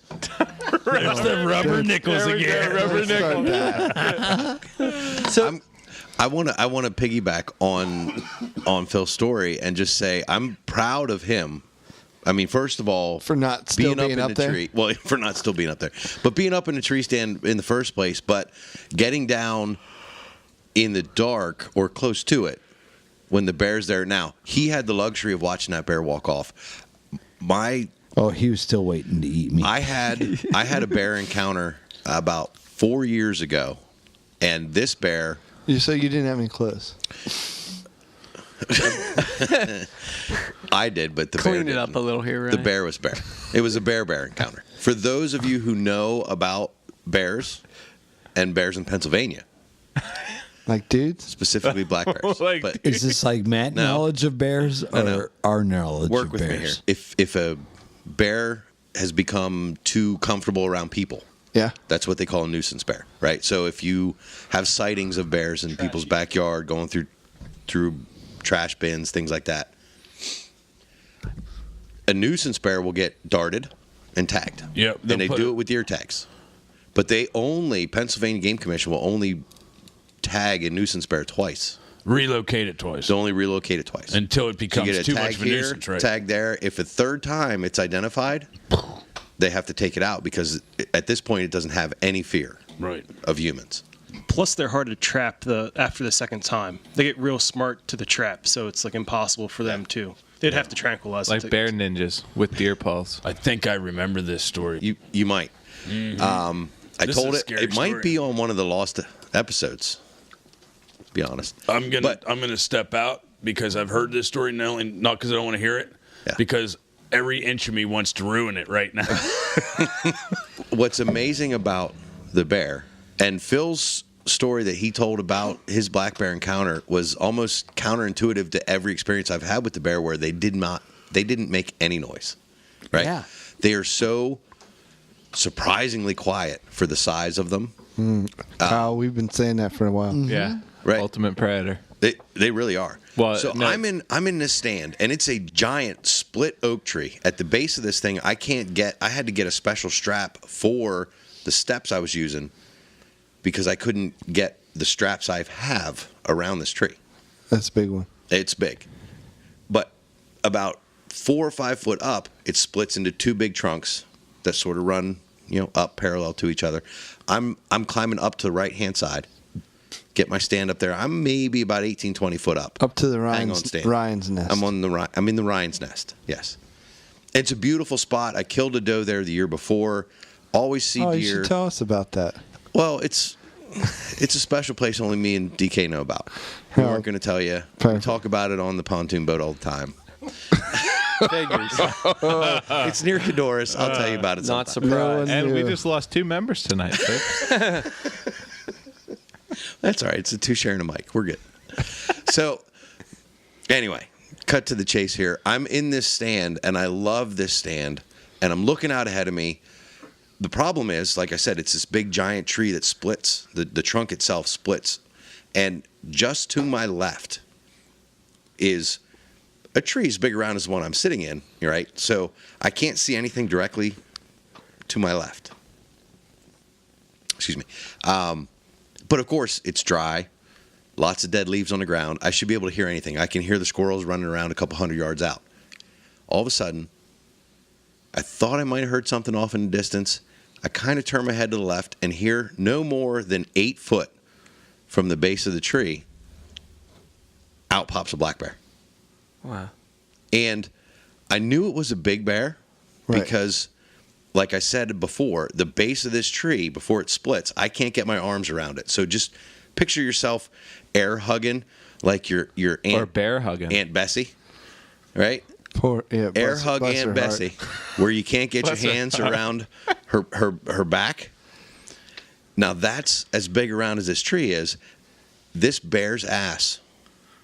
There's the rubber nickels again. Rubber nickel. So I want to piggyback on Phil's story and just say I'm proud of him. I mean, first of all, For not still being in up the there? tree. Well, for not still being up there, but being up in the tree stand in the first place, but getting down in the dark or close to it when the bear's there. Now, he had the luxury of watching that bear walk off. Oh, he was still waiting to eat me. I had a bear encounter about 4 years ago, and this bear. You say you didn't have any clothes. I did, but the clean bear it up didn't. a little here, right? The bear was bear. It was a bear encounter. For those of you who know about bears and bears in Pennsylvania, Like dudes? specifically black bears, Like but Is this like Matt No. knowledge of bears or No. our knowledge work of with bears? me here. If a bear has become too comfortable around people, Yeah. that's what they call a nuisance bear, right? So if you have sightings of bears in people's backyard, going through trash bins, things like that, a nuisance bear will get darted and tagged. Yep, and they'll they put do it- it with ear tags. But Pennsylvania Game Commission will only tag a nuisance bear twice. Relocate it twice They'll only relocate it twice. until it So becomes you get a too tag much of a here, nuisance, right? tag there. If a third time it's identified, they have to take it out because at this point it doesn't have any fear Right. of humans. Plus, they're hard to trap after the second time. They get real smart to the trap, so it's like impossible for them to. They'd have to tranquilize like it. bear ninjas with deer paws. I think I remember this story. You might. I This told is a it. scary It might story. be on one of the lost episodes. To be honest. I'm But- gonna step out because I've heard this story not because I don't want to hear it, Yeah. because every inch of me wants to ruin it right now. What's amazing about the bear and Phil's story that he told about his black bear encounter was almost counterintuitive to every experience I've had with the bear, where they didn't make any noise. Right? Yeah. They are so surprisingly quiet for the size of them. Kyle, we've been saying that for a while. Yeah. Right. Ultimate predator. They really are. Well, so no. I'm in this stand, and it's a giant split oak tree. At the base of this thing, I had to get a special strap for the steps I was using because I couldn't get the straps I have around this tree. That's a big one. It's big, but about 4 or 5 foot up, it splits into two big trunks that sort of run, up parallel to each other. I'm climbing up to the right hand side. Get my stand up there. I'm maybe about 18, 20 foot up. Up to the Hang on Ryan's, stand. Ryan's nest. I'm in the Ryan's nest. Yes. It's a beautiful spot. I killed a doe there the year before. Always see Oh, deer. you should tell us about that. Well, it's a special place only me and DK know about. We weren't going to tell you. We Perfect. talk about it on the pontoon boat all the time. Figures. It's near Cadorus. I'll tell you about it Not sometime. surprised. And we knew. just lost 2 members tonight, folks. That's all right. It's a 2 sharing a mic. We're good. So, anyway, cut to the chase here. I'm in this stand, and I love this stand, and I'm looking out ahead of me. The problem is, like I said, it's this big giant tree that splits. The trunk itself splits. And just to my left is a tree as big around as the one I'm sitting in, right? So I can't see anything directly to my left. Excuse me. But of course, it's dry. Lots of dead leaves on the ground. I should be able to hear anything. I can hear the squirrels running around a couple hundred yards out. All of a sudden, I thought I might have heard something off in the distance. I kind of turn my head to the left and hear no more than 8 foot from the base of the tree, out pops a black bear. Wow. And I knew it was a big bear because, like I said before, the base of this tree, before it splits, I can't get my arms around it. So just picture yourself air hugging like your aunt. Or bear hugging. Aunt Bessie, right? Poor, yeah, Air hug Aunt Bessie, where you can't get your hands around her back. Now that's as big around as this tree is. This bear's ass,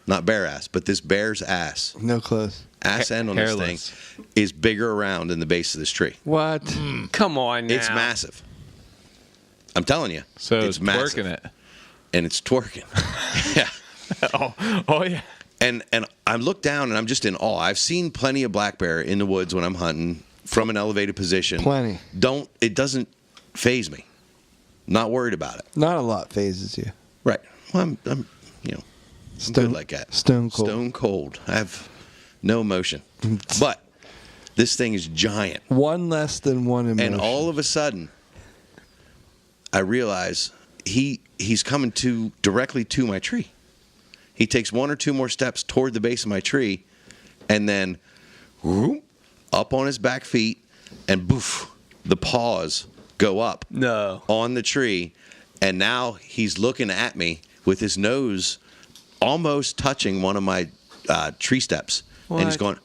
not bare ass, but this bear's ass. No clothes. Ass end on Hairless. this thing is bigger around than the base of this tree. What? Come on now. It's massive. I'm telling you. So it's massive. twerking it. And it's twerking. Yeah. Oh yeah. And I look down and I'm just in awe. I've seen plenty of black bear in the woods when I'm hunting from an elevated position. Plenty. It doesn't faze me. Not worried about it. Not a lot phases you. Right. Well, I'm I'm good like that. Stone cold. Stone cold. I have no emotion. But this thing is giant. One less than one emotion. And all of a sudden, I realize he's coming directly to my tree. He takes 1 or 2 more steps toward the base of my tree, and then whoop, up on his back feet, and boof, the paws go up on the tree, and now he's looking at me with his nose almost touching one of my tree steps, and he's going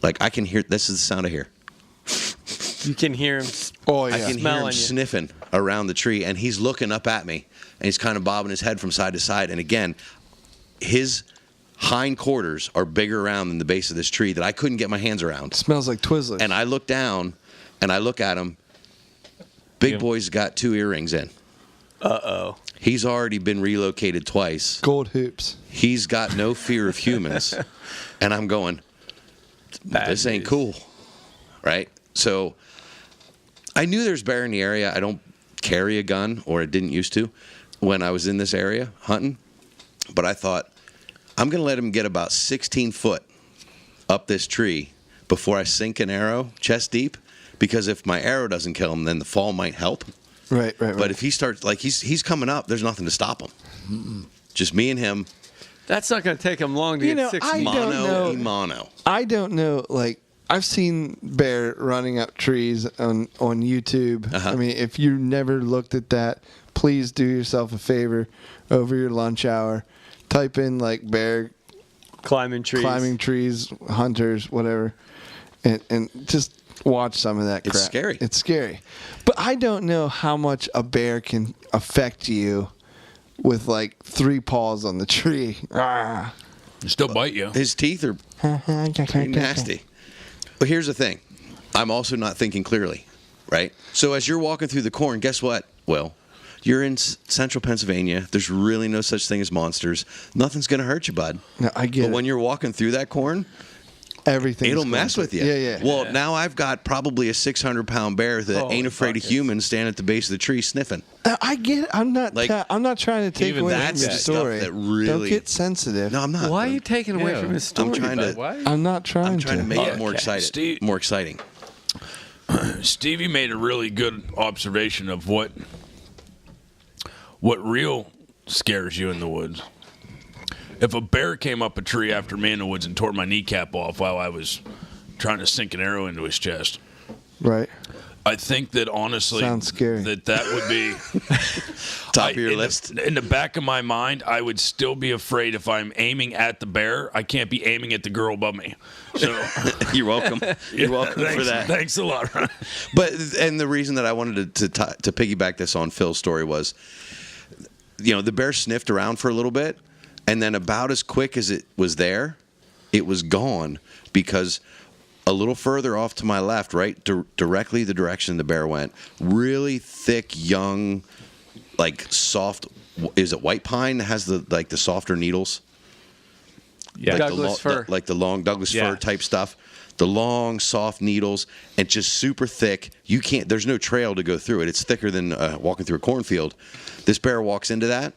like I can hear. This is the sound I hear. You can hear him. Oh yeah. I can hear him sniffing around the tree, and he's looking up at me, and he's kind of bobbing his head from side to side. And again, his hind quarters are bigger around than the base of this tree that I couldn't get my hands around. Smells like Twizzlers. And I look down, and I look at him. Big boy's got 2 earrings in. Uh-oh. He's already been relocated twice. Gold hoops. He's got no fear of humans. And I'm going, this ain't cool. Right? So I knew there's bear in the area. I don't carry a gun, or I didn't used to when I was in this area hunting. But I thought, I'm going to let him get about 16 foot up this tree before I sink an arrow chest deep, because if my arrow doesn't kill him, then the fall might help. Right. But if he starts, like he's coming up, there's nothing to stop him. Just me and him. That's not going to take him long to get 6 feet. Mono. I don't know. Like, I've seen bear running up trees on YouTube. Uh-huh. I mean, if you never looked at that, please do yourself a favor over your lunch hour. Type in like bear climbing trees, hunters, whatever, and just watch some of that crap. It's scary. It's scary. But I don't know how much a bear can affect you with like 3 paws on the tree. Still bite you. His teeth are pretty nasty. But here's the thing. I'm also not thinking clearly, right? So as you're walking through the corn, guess what, Will? You're in central Pennsylvania. There's really no such thing as monsters. Nothing's going to hurt you, bud. No, I get it. But when you're walking through that corn, it'll mess with you. Yeah. Well, now I've got probably a 600-pound bear that ain't afraid of humans standing at the base of the tree sniffing. I get it. I'm not trying to take away from your story. That really, don't get sensitive. No, I'm not. Why are you taking away from his story? I'm not trying I'm trying to make it more Steve- more exciting. Stevie made a really good observation of what real scares you in the woods. If a bear came up a tree after me in the woods and tore my kneecap off while I was trying to sink an arrow into his chest, right? I think that honestly, sounds scary. That would be top of your list. In the back of my mind, I would still be afraid if I'm aiming at the bear. I can't be aiming at the girl above me. So you're welcome. You're welcome for that. Thanks a lot. But the reason that I wanted to piggyback this on Phil's story was, the bear sniffed around for a little bit, and then about as quick as it was there, it was gone, because a little further off to my left, right, directly the direction the bear went, really thick, young, like soft, is it white pine that has the softer needles? Yeah. Douglas fir. like the long Douglas Yeah. fir type stuff. The long, soft needles and just super thick. You can't. There's no trail to go through it. It's thicker than walking through a cornfield. This bear walks into that,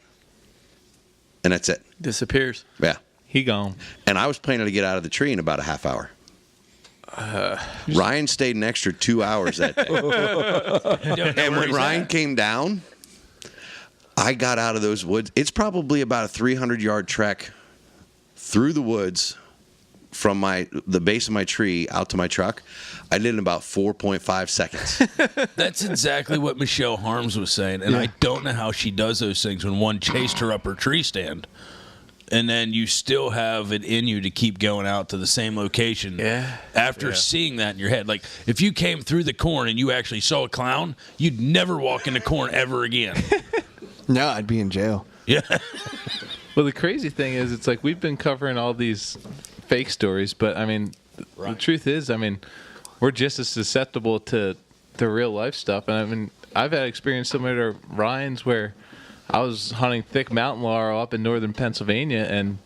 and that's it. Disappears. Yeah. He gone. And I was planning to get out of the tree in about a half hour. Ryan stayed an extra 2 hours that day. And when Ryan came down, I got out of those woods. It's probably about a 300-yard trek through the woods from the base of my tree out to my truck. I did it in about 4.5 seconds. That's exactly what Michelle Harms was saying, and I don't know how she does those things when one chased her up her tree stand, and then you still have it in you to keep going out to the same location. After seeing that in your head, like if you came through the corn and you actually saw a clown, you'd never walk into corn ever again. No, I'd be in jail. Yeah. Well, the crazy thing is, it's like we've been covering all these fake stories, but I mean, the truth is, I mean, we're just as susceptible to the real life stuff. And I mean, I've had experience similar to Ryan's where I was hunting thick mountain laurel up in northern Pennsylvania and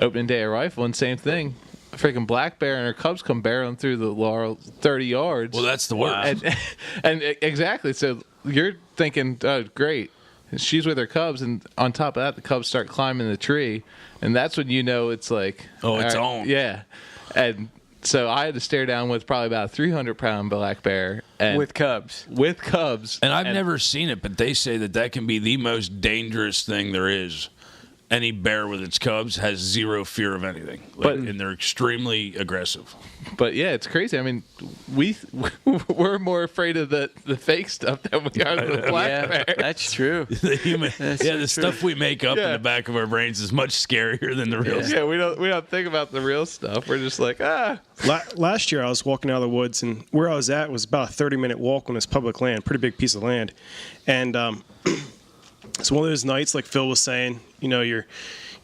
opening day of rifle, and same thing. A freaking black bear and her cubs come barreling through the laurel 30 yards. Well, that's the worst. And exactly. So you're thinking, oh, great. She's with her cubs, and on top of that, the cubs start climbing the tree, and that's when you know it's like, oh, it's all right, on. Yeah. And so I had to stare down with probably about a 300-pound black bear. And with cubs. With cubs. And I've never seen it, but they say that can be the most dangerous thing there is. Any bear with its cubs has zero fear of anything, and they're extremely aggressive. But yeah, it's crazy. I mean, we're more afraid of the fake stuff than we are of the black bear. That's true. The stuff we make up in the back of our brains is much scarier than the real stuff. Yeah, we don't think about the real stuff. We're just like, Last year I was walking out of the woods, and where I was at was about a 30-minute walk on this public land, pretty big piece of land, and it's one of those nights, like Phil was saying, you know, your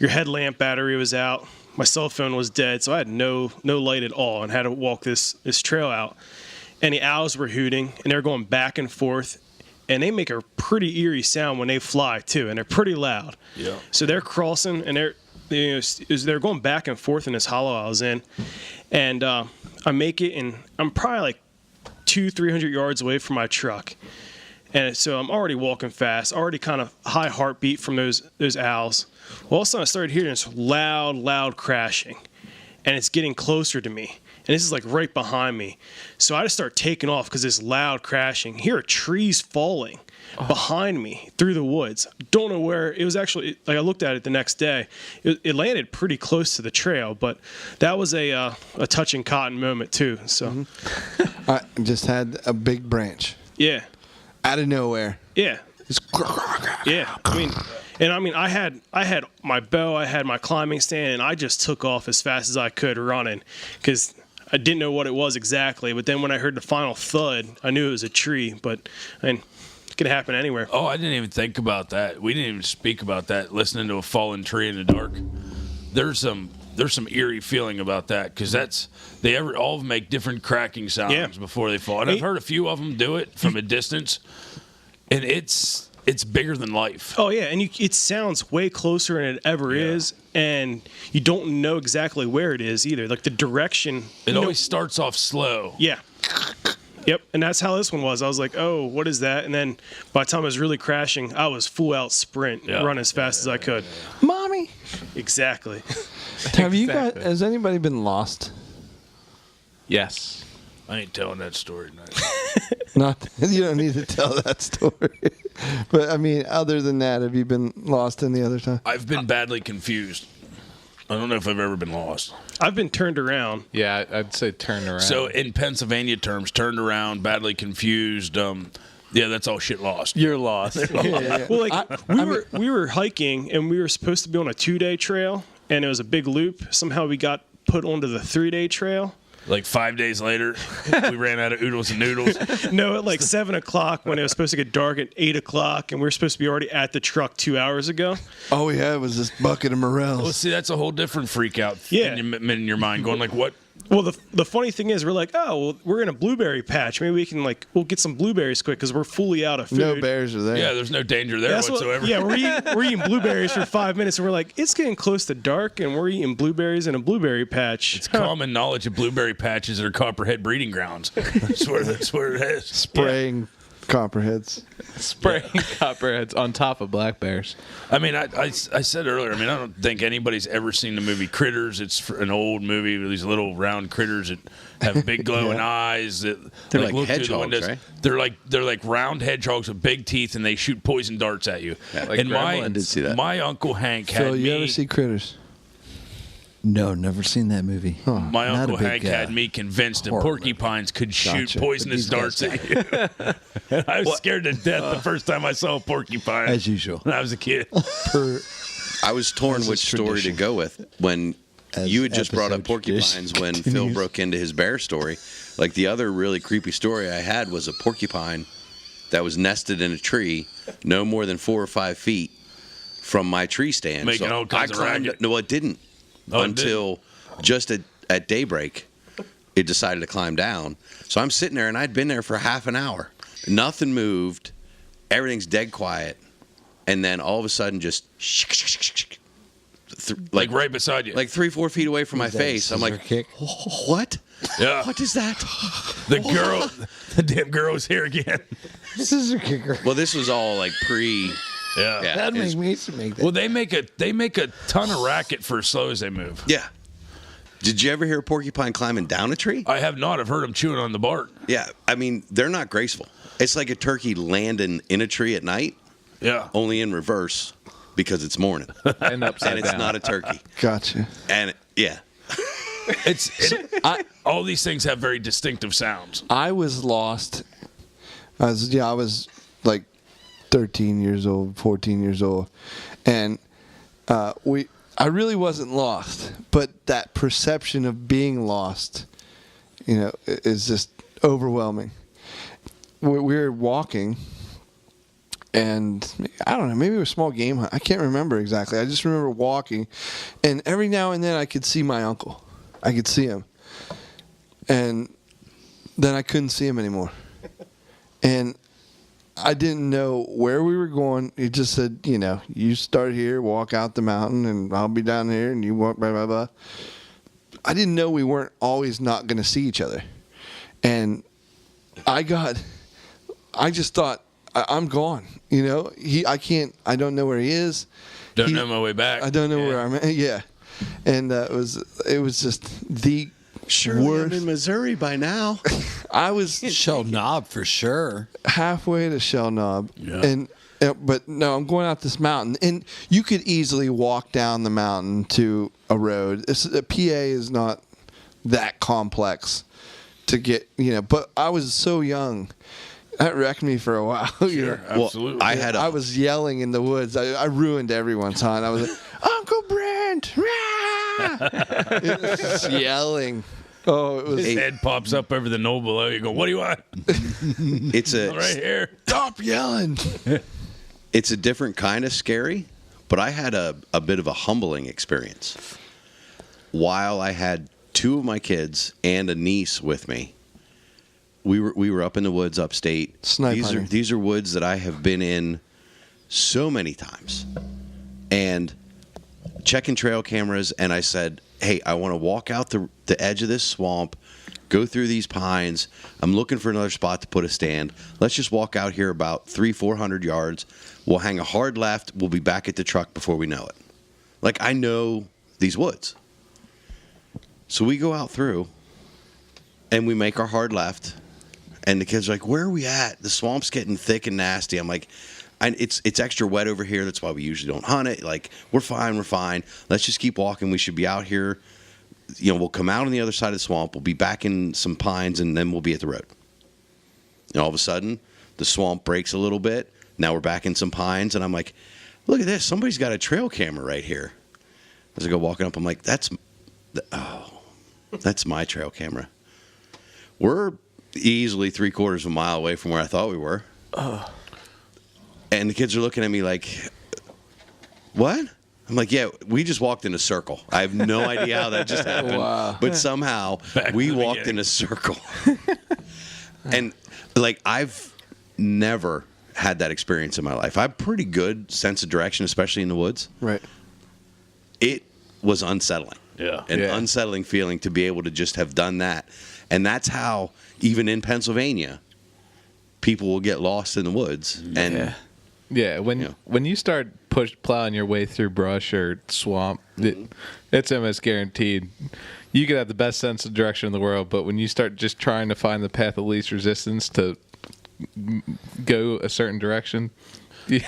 headlamp battery was out, my cell phone was dead, so I had no light at all, and had to walk this trail out. And the owls were hooting, and they were going back and forth, and they make a pretty eerie sound when they fly too, and they're pretty loud. Yeah. So they're crossing, and they're going back and forth in this hollow I was in, and I make it, and I'm probably like 200-300 yards away from my truck. And so I'm already walking fast, already kind of high heartbeat from those owls. Well, all of a sudden I started hearing this loud crashing, and it's getting closer to me. And this is like right behind me. So I just start taking off because this loud crashing. Here are trees falling behind me through the woods. Don't know where. It was actually, like I looked at it the next day. It landed pretty close to the trail, but that was a touching cotton moment too. So I just had a big branch. Yeah. Out of nowhere. Yeah. Yeah. I mean, I had my bow, I had my climbing stand, and I just took off as fast as I could running because I didn't know what it was exactly. But then when I heard the final thud, I knew it was a tree. But I mean, it could happen anywhere. Oh, I didn't even think about that. We didn't even speak about that. Listening to a fallen tree in the dark. There's some eerie feeling about that because all of them make different cracking sounds before they fall. And I've heard a few of them do it from a distance, and it's bigger than life. Oh yeah, and it sounds way closer than it ever is, and you don't know exactly where it is either. Like the direction. It always starts off slow. Yeah. Yep, and that's how this one was. I was like, oh, what is that? And then by the time I was really crashing, I was full out sprint, run as fast as I could. Mommy. Exactly. Has anybody been lost? Yes. I ain't telling that story tonight. Not. You don't need to tell that story. But I mean, other than that, have you been lost any other time? I've been badly confused. I don't know if I've ever been lost. I've been turned around. Yeah, I'd say turned around. So in Pennsylvania terms, turned around, badly confused. Yeah, that's all shit lost. You're lost. Yeah. Well, like we were hiking, and we were supposed to be on a 2-day trail, and it was a big loop. Somehow we got put onto the 3-day trail. Like 5 days later, we ran out of oodles and noodles. No, at like 7 o'clock when it was supposed to get dark at 8 o'clock, and we were supposed to be already at the truck 2 hours ago. All we had was this bucket of morels. Well, see, that's a whole different freak out in your mind, going like, what Well, the funny thing is, we're like, oh, well, we're in a blueberry patch. Maybe we can we'll get some blueberries quick because we're fully out of food. No bears are there. Yeah, there's no danger there whatsoever. We're eating blueberries for 5 minutes, and we're like, it's getting close to dark, and we're eating blueberries in a blueberry patch. It's common knowledge of blueberry patches are copperhead breeding grounds. That's where it is. Spraying copperheads. Spraying copperheads on top of black bears. I mean, I said earlier, I don't think anybody's ever seen the movie Critters. It's an old movie with these little round critters that have big glowing eyes. That They're like look through the hedgehogs, windows. right? They're like round hedgehogs with big teeth, and they shoot poison darts at you. Yeah, like and Gremlins. I did see that. my Uncle Hank had Phil, you me. ever see Critters? No, never seen that movie. My Not Uncle a big, Hank had me convinced that horror porcupines could shoot Gotcha. poisonous darts at you. And I was scared to death the first time I saw a porcupine. As usual. When I was a kid. I was torn As which is story to tradition. go with when As you had just brought up episode porcupines when Phil continues. broke into his bear story. Like the other really creepy story I had was a porcupine that was nested in a tree no more than 4 or 5 feet from my tree stand. Making all kinds of climbed. racket. No, it didn't Oh, it until just at daybreak. It decided to climb down. So I'm sitting there, and I'd been there for half an hour. Nothing moved. Everything's dead quiet. And then all of a sudden, just Like right beside you. like 3-4 feet away from my that a face. I'm like, scissor kick? what? Yeah. What is that? The damn girl was here again. Scissor kicker. Well, this was all like pre. Yeah. Yeah. That'd it's- make me used to make that. Well, they make a ton of racket for as slow as they move. Yeah. Did you ever hear a porcupine climbing down a tree? I have not. I've heard them chewing on the bark. Yeah. I mean, they're not graceful. It's like a turkey landing in a tree at night, Yeah. only in reverse because it's morning. And upside And it's down. not a turkey. Gotcha. And yeah. All these things have very distinctive sounds. I was lost. I was like 13 years old, 14 years old, and I really wasn't lost, but that perception of being lost, is just overwhelming. We were walking, and I don't know, maybe it was a small game hunt. I can't remember exactly. I just remember walking, and every now and then I could see my uncle. I could see him. And then I couldn't see him anymore. And I didn't know where we were going. He just said, you start here, walk out the mountain, and I'll be down here, and you walk, blah, blah, blah. I didn't know we weren't always not going to see each other. And I just thought, I'm gone. I don't know where he is. Don't know my way back. I don't know where I'm at. Yeah. And it was just the Surely worst. I'm in Missouri by now. I was Shell Knob for sure. halfway to Shell Knob, Yeah. but no, I'm going out this mountain, and you could easily walk down the mountain to a road. A PA is not that complex to get, But I was so young. That wrecked me for a while. Sure, absolutely. Well, I had I was yelling in the woods. I ruined everyone's hunt. I was like, Uncle Brent! Rah! It was just yelling. Oh, it was. His head pops up over the knoll below. You go, what do you want? It's a Right here. Stop yelling. It's a different kind of scary, but I had a bit of a humbling experience. While I had 2 of my kids and a niece with me, we were up in the woods upstate. Snipe hunting. These are woods that I have been in so many times. And checking trail cameras, and I said, hey, I want to walk out the edge of this swamp, go through these pines. I'm looking for another spot to put a stand. Let's just walk out here about 300-400 yards. We'll hang a hard left. We'll be back at the truck before we know it. Like, I know these woods. So we go out through, and we make our hard left. And the kids are like, where are we at? The swamp's getting thick and nasty. I'm like, it's extra wet over here. That's why we usually don't hunt it. Like, we're fine. Let's just keep walking. We should be out here. We'll come out on the other side of the swamp. We'll be back in some pines, and then we'll be at the road. And all of a sudden, the swamp breaks a little bit. Now we're back in some pines, and I'm like, look at this. Somebody's got a trail camera right here. As I go walking up, I'm like, that's my trail camera. We're easily 3/4 of a mile away from where I thought we were. And the kids are looking at me like, what? I'm like, yeah, we just walked in a circle. I have no idea how that just happened. Wow. But somehow we walked in a circle. And like, I've never had that experience in my life. I have pretty good sense of direction, especially in the woods. Right. It was unsettling. Yeah. An unsettling feeling to be able to just have done that. And that's how, even in Pennsylvania, people will get lost in the woods. And Yeah, when you start plowing your way through brush or swamp, it's almost guaranteed. You could have the best sense of direction in the world, but when you start just trying to find the path of least resistance to go a certain direction, up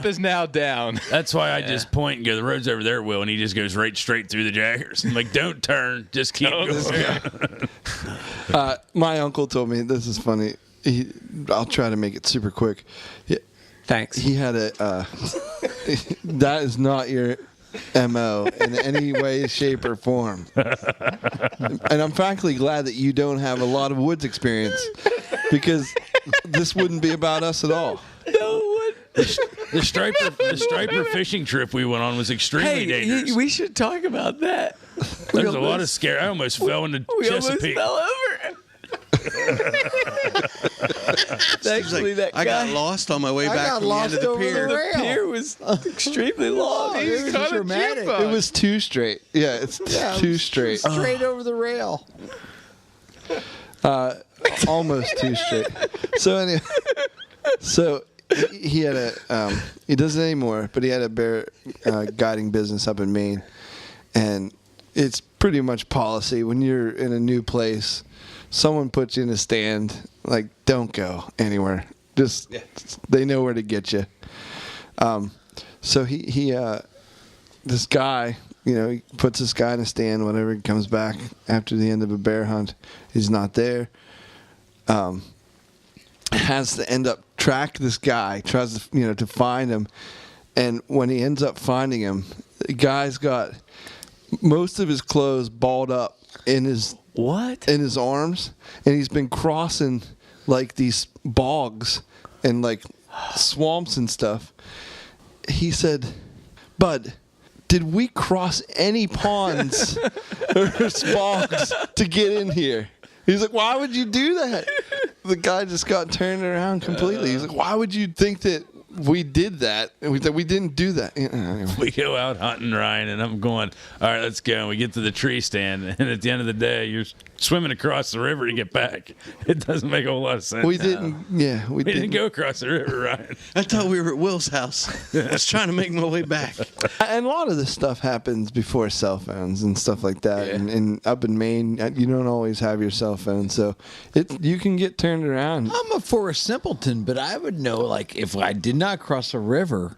is now down. That's why I just point and go, the road's over there, Will, and he just goes straight through the jaggers. I'm like, don't turn, just keep going. My uncle told me, this is funny. I'll try to make it super quick. Thanks. He had a. That is not your MO in any way, shape, or form. And I'm frankly glad that you don't have a lot of woods experience, because this wouldn't be about us at all. The striper fishing trip we went on was extremely dangerous. We should talk about that. There's a lot of scare. I almost fell into Chesapeake. We almost fell over. Actually, like, I got lost on my way back from the end of the pier. The pier was extremely long. It was dramatic. It was too straight. Yeah, it's too straight. Straight over the rail. Almost too straight. So anyway, he had a he doesn't anymore, but he had a bear guiding business up in Maine, and it's pretty much policy when you're in a new place, someone puts you in a stand, like, don't go anywhere. Just they know where to get you. So he this guy, he puts this guy in a stand whenever he comes back after the end of a bear hunt. He's not there. Has to end up track this guy, tries to to find him, and when he ends up finding him, the guy's got most of his clothes balled up in his arms, and he's been crossing like these bogs and like swamps and stuff. He said, "Bud, did we cross any ponds or bogs to get in here?" He's like, "Why would you do that?" The guy just got turned around completely. He's like, "Why would you think that we did that?" And we said, "We didn't do that." Anyway. We go out hunting, Ryan, and I'm going, all right, let's go. And we get to the tree stand, and at the end of the day, you're swimming across the river to get back. It doesn't make a whole lot of sense. We didn't. Yeah, we didn't go across the river, Ryan. I thought we were at Will's house. I was trying to make my way back. And a lot of this stuff happens before cell phones and stuff like that. Yeah. And up in Maine, you don't always have your cell phone, so you can get turned around. I'm a Forrest Simpleton, but I would know, like, if I did not cross a river,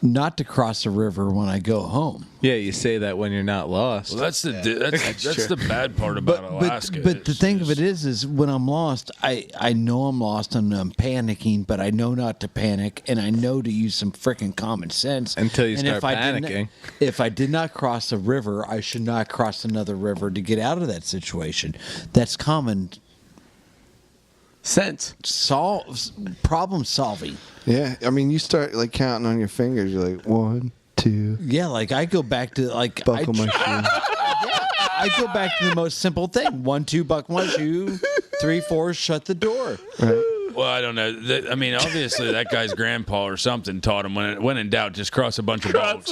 not to cross a river when I go home. Yeah, you say that when you're not lost. Well, that's the bad part about Alaska. But the thing of it is when I'm lost, I know I'm lost and I'm panicking, but I know not to panic, and I know to use some freaking common sense. Until you start panicking. If I did not cross a river, I should not cross another river to get out of that situation. That's common sense. Problem solving. Yeah, I mean, you start like counting on your fingers. You're like 1, 2. Yeah, like I go back to like buckle my shoe. I go back to the most simple thing: 1, 2, buckle my shoe. 3, 4, shut the door. Right. Well, I don't know. I mean, obviously, that guy's grandpa or something taught him when in doubt, just cross a bunch of bogs.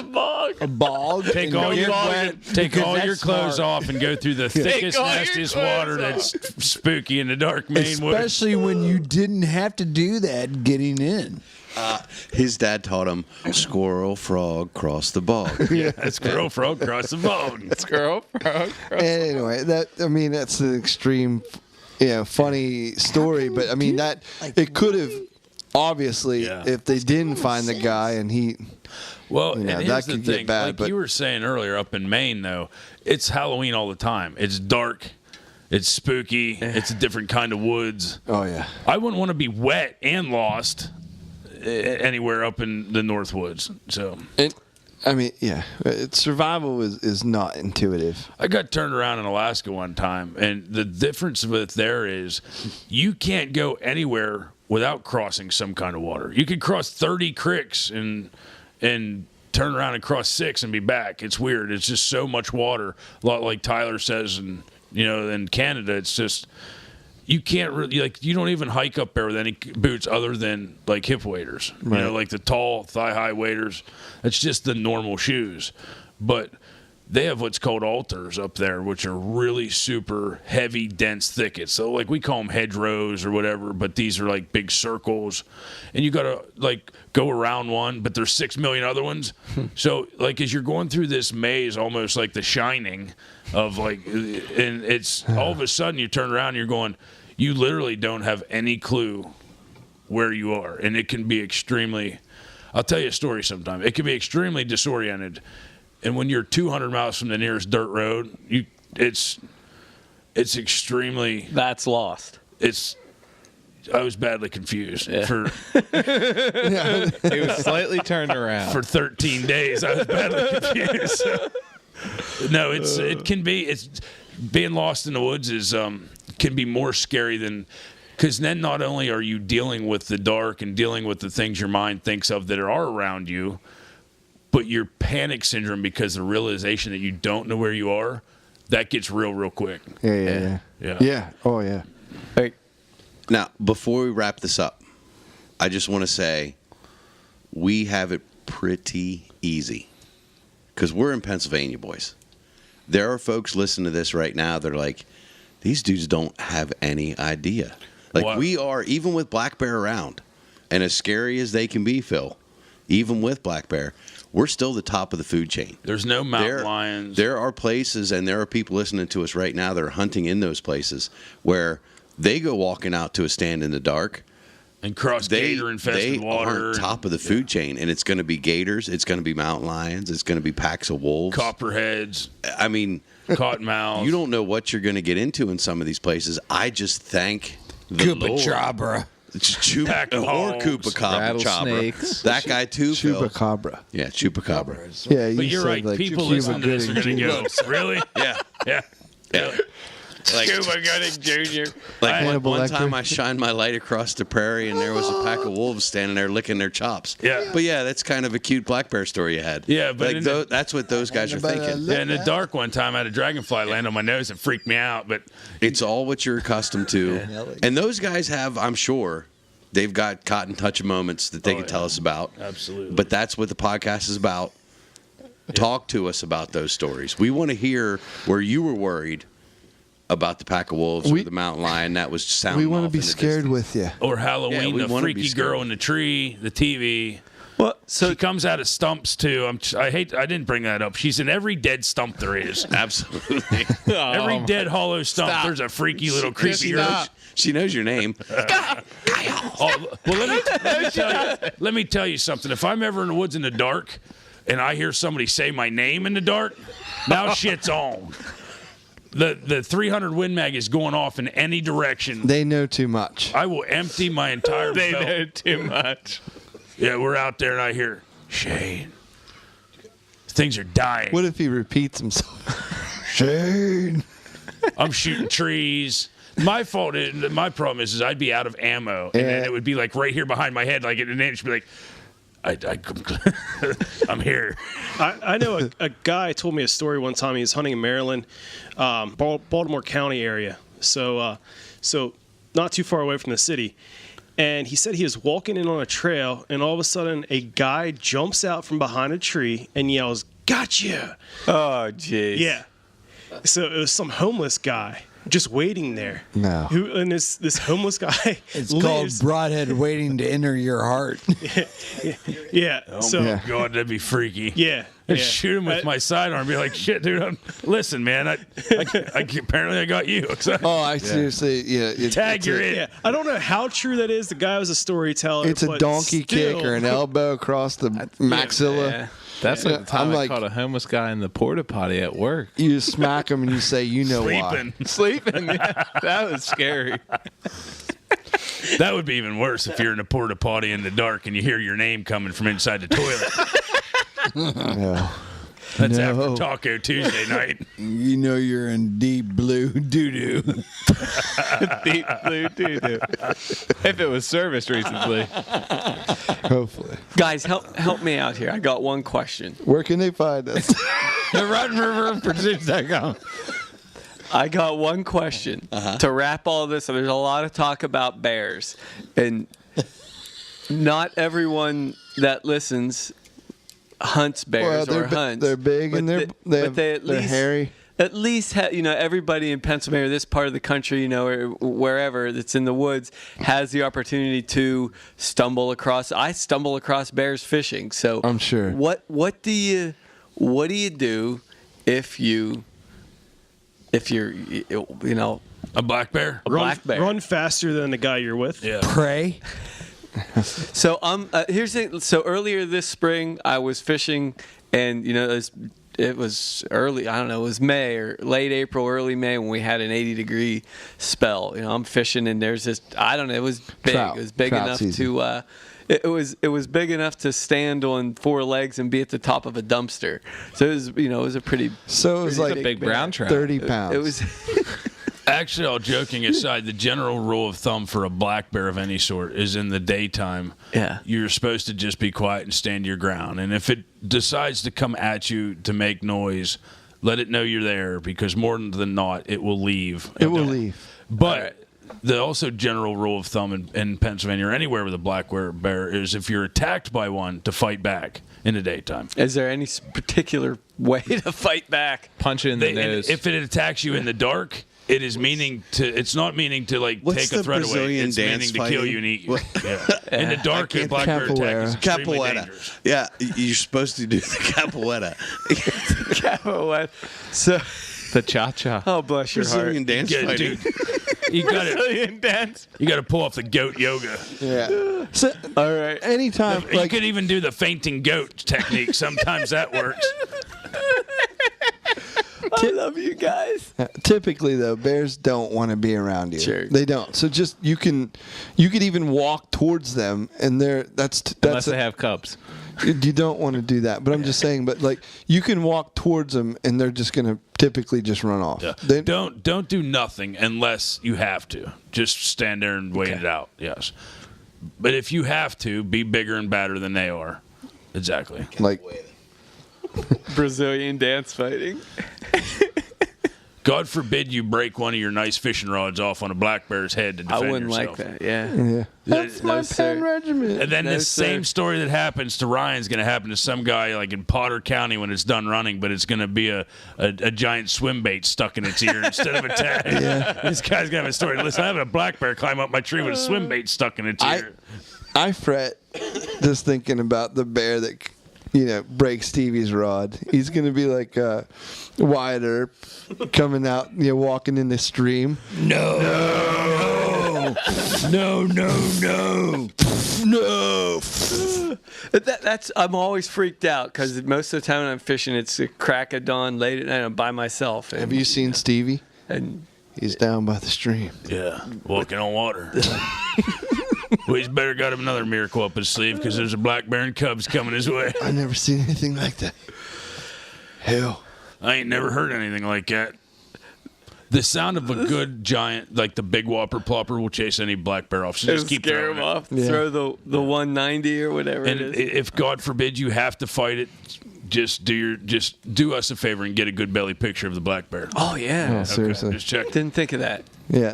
A bog. Take all your clothes off and go through the thickest, nastiest water that's spooky in the dark Maine woods. Especially when you didn't have to do that getting in. His dad taught him squirrel, frog, cross the bog. Yeah, squirrel, frog, cross the bog. Squirrel, frog. Anyway, that's an extreme, funny story. But I mean that it could have obviously if they didn't find the guy and he. Well, and that here's could the thing. get bad. Like but you were saying earlier, up in Maine, though, it's Halloween all the time. It's dark. It's spooky. It's a different kind of woods. Oh, yeah. I wouldn't want to be wet and lost anywhere up in the North Woods. So, survival is not intuitive. I got turned around in Alaska one time, and the difference with there is you can't go anywhere without crossing some kind of water. You could cross 30 creeks and turn around and cross 6 and be back. It's weird. It's just so much water. A lot like Tyler says, and in Canada, it's just you can't really you don't even hike up there with any boots other than like hip waders. Right. Like the tall thigh-high waders. It's just the normal shoes, but they have what's called altars up there, which are really super heavy, dense thickets. So, like, we call them hedgerows or whatever, but these are like big circles. And you got to, like, go around one, but there's 6 million other ones. So, like, as you're going through this maze, almost like The Shining, of like, and it's all of a sudden you turn around and you're going, you literally don't have any clue where you are. And it can be extremely, I'll tell you a story sometime. It can be extremely disoriented. And when you're 200 miles from the nearest dirt road, it's extremely. That's lost. I was badly confused for. It was slightly turned around for 13 days. I was badly confused. No, it can be. It's being lost in the woods can be more scary than. Because then not only are you dealing with the dark and dealing with the things your mind thinks of that are around you, but your panic syndrome, because the realization that you don't know where you are, that gets real quick. Yeah. Oh, yeah. Hey. Now, before we wrap this up, I just want to say we have it pretty easy because we're in Pennsylvania, boys. There are folks listening to this right now that are like, these dudes don't have any idea. Like, What? we are, even with Black Bear around, and as scary as they can be, Phil, even with Black Bear, we're still the top of the food chain. There's no mountain lions. There are places, and there are people listening to us right now that are hunting in those places where they go walking out to a stand in the dark and cross gator-infested water. They aren't top of the food chain, and it's going to be gators, it's going to be mountain lions, it's going to be packs of wolves, copperheads. I mean, cottonmouths. You don't know what you're going to get into in some of these places. I just thank the Lord. Chupacabra. Chupacabra. That guy too, Phil. Chupacabra. Yeah, Chupacabra. Yeah, you but you're said, right. like, People Cuba listening to this are going to go, really? Yeah. Like, Cuba Gooding Jr. Like one time I shined my light across the prairie and there was a pack of wolves standing there licking their chops. Yeah. But yeah, that's kind of a cute black bear story you had. Yeah, but like that's what those guys are thinking. Yeah, in the dark one time I had a dragonfly land on my nose and freaked me out. But it's all what you're accustomed to. And those guys have, I'm sure, they've got cotton touch moments that they can tell us about. Absolutely. But that's what the podcast is about. Talk to us about those stories. We want to hear where you were worried about the pack of wolves or the mountain lion that was sounding. We want to off be in the scared distance. with you. Or Halloween, we the wanna be freaky scared. girl in the tree, the TV. Well, she comes out of stumps too. I didn't bring that up. She's in every dead stump there is. Absolutely. Every dead hollow stump. Stop. There's a freaky little creepy girl. She knows your name. Well, let me tell you something. If I'm ever in the woods in the dark and I hear somebody say my name in the dark, now shit's on. The 300 Win Mag is going off in any direction. They know too much. I will empty my entire They belt. know too much. Yeah, we're out there and I hear, Shane, things are dying. What if he repeats himself? Shane. I'm shooting trees. My problem is i'd be out of ammo and then it would be like right here behind my head, like, and then it'd be like, I'm here. I know a guy told me a story one time. He was hunting in Maryland, Baltimore County area. So not too far away from the city. And he said he was walking in on a trail, and all of a sudden a guy jumps out from behind a tree and yells, "Gotcha!" Oh, jeez. Yeah. So it was some homeless guy just waiting there. No. And this homeless guy It's lives. called broadhead waiting to enter your heart. Yeah. Oh so my God, that'd be freaky. yeah. I'd yeah. shoot him with my sidearm and be like, shit, dude, listen, man, apparently I got you. Oh, I seriously, yeah. Tag, you're in. Yeah, I don't know how true that is. The guy was a storyteller. It's a but donkey kick still. or an elbow across the maxilla. Yeah. That's like the time I'm I like- caught a homeless guy in the porta potty at work. You just smack him and you say, you know Sleeping. why. Sleeping. Yeah, that was scary. That would be even worse if you're in a porta potty in the dark and you hear your name coming from inside the toilet. Yeah. That's No. after Taco Tuesday night. You know you're in deep blue doo-doo. Deep blue doo-doo. If it was serviced recently. Hopefully. Guys, help me out here. I got one question. Where can they find us? The Rotten River Pursuits.com. I got one question to wrap all this. There's a lot of talk about bears, and not everyone that listens hunts bears Well, or hunts. they're big and but they're least, hairy. At least, everybody in Pennsylvania, or this part of the country, or wherever that's in the woods, has the opportunity to stumble across. I stumble across bears fishing. So I'm sure. What do you do if you're A black bear? black bear? Run faster than the guy you're with. Yeah. Pray. So here's it. So earlier this spring, I was fishing, and it was early. I don't know. It was May or late April, early May when we had an 80-degree spell. I'm fishing, and there's this. I don't know. It was big. Trout. It was big Trout enough season. to. It was big enough to stand on 4 legs and be at the top of a dumpster. So it was a pretty. So it was pretty like Big brown trout. 30 pounds. It was. Actually, all joking aside, the general rule of thumb for a black bear of any sort is in the daytime, Yeah. you're supposed to just be quiet and stand your ground. And if it decides to come at you to make noise, let it know you're there, because more than not, it will leave. It will leave. But the also general rule of thumb in Pennsylvania or anywhere with a black bear is if you're attacked by one, to fight back in the daytime. Is there any particular way to fight back? Punch it in the And nose. if it attacks you in the dark, it is meaning to. It's not meaning to What's take a the threat away. Brazilian It's dance meaning to kill fighting? you and eat you. Yeah. In the dark, a black bear attack is extremely Capoeira. dangerous. Yeah, you're supposed to do the capoeira. So. The cha-cha. Oh, bless your heart. Brazilian dance Yeah, fighting. dude, you got to Brazilian dance. pull off the goat yoga. Yeah. So, All right. anytime, You like, could even do the fainting goat technique. Sometimes that works. I love you guys. typically though, bears don't want to be around you. Sure. They don't. So just you could even walk towards them, and that's Unless they have cubs. you don't want to do that. But I'm just saying. But like you can walk towards them, and they're just gonna typically just run off. Yeah. They, Don't do nothing unless you have to. Just stand there and wait it out. Yes. But if you have to, be bigger and badder than they are. Exactly. like Brazilian dance fighting. God forbid you break one of your nice fishing rods off on a black bear's head to I defend wouldn't yourself. like that. Yeah. yeah. That's No, my sir. pen regiment. And then No, the same sir. story that happens to Ryan's going to happen to some guy like in Potter County when it's done running, but it's going to be a giant swim bait stuck in its ear instead of a tag. This guy's going to have a story. Listen, I had a black bear climb up my tree with a swim bait stuck in its ear. I fret just thinking about the bear that breaks Stevie's rod. He's gonna be like Wyatt Earp coming out, walking in the stream. No. That's I'm always freaked out because most of the time when I'm fishing, it's a crack of dawn, late at night, I'm by myself. Have you seen Stevie? And He's down by the stream. Yeah, walking on water. Well, he's better got him another miracle up his sleeve because there's a black bear and cubs coming his way. I've never seen anything like that. Hell. I ain't never heard anything like that. The sound of a good giant, like the big whopper plopper, will chase any black bear off. So just keep scare throwing him it. off. Yeah. Throw the 190 or whatever And it is. if God forbid you have to fight it, just do us a favor and get a good belly picture of the black bear. Oh yeah. Yeah, seriously. Just check. Didn't think of that. Yeah.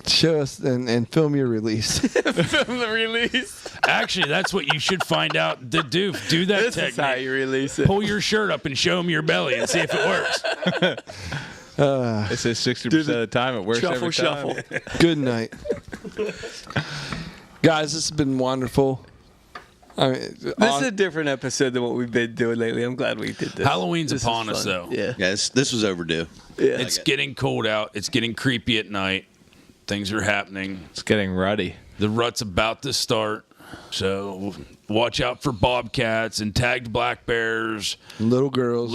Show us and film your release. From the release. Actually, that's what you should find out to do. Do that This is how technique. you release it. Pull your shirt up and show them your belly and see if it works. It says 60% of the time it works every Shuffle, time. shuffle. Good night. Guys, this has been wonderful. I mean, This is a different episode than what we've been doing lately. I'm glad we did this. Halloween's This is upon us, fun. though. Yeah. Yeah, this was overdue. Yeah. It's getting cold out. It's getting creepy at night. Things are happening. It's getting ruddy. The rut's about to start. So watch out for bobcats and tagged black bears. little girls.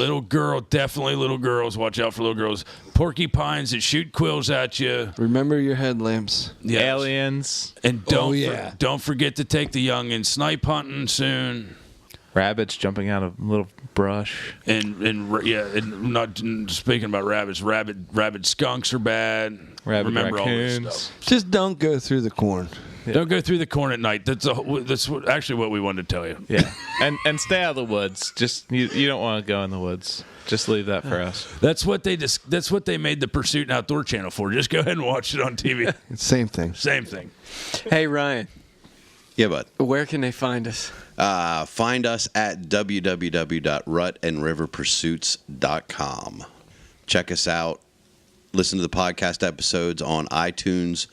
Definitely little girls. Watch out for little girls. Porcupines that shoot quills at you. Remember your headlamps. Yes. Aliens. And Oh, yeah. don't forget to take the young and snipe hunting soon. Rabbits jumping out of little brush. And not speaking about rabbits. Rabid skunks are bad. Rabid Remember all this raccoons. stuff. Just don't go through the corn. Don't go through the corn at night. That's actually what we wanted to tell you. Yeah, and stay out of the woods. Just you don't want to go in the woods. Just leave that for us. That's what they made the Pursuit and Outdoor channel for. Just go ahead and watch it on TV. Same thing. Same thing. Hey, Ryan. Yeah, bud. Where can they find us? Find us at www.rutandriverpursuits.com. Check us out. Listen to the podcast episodes on iTunes,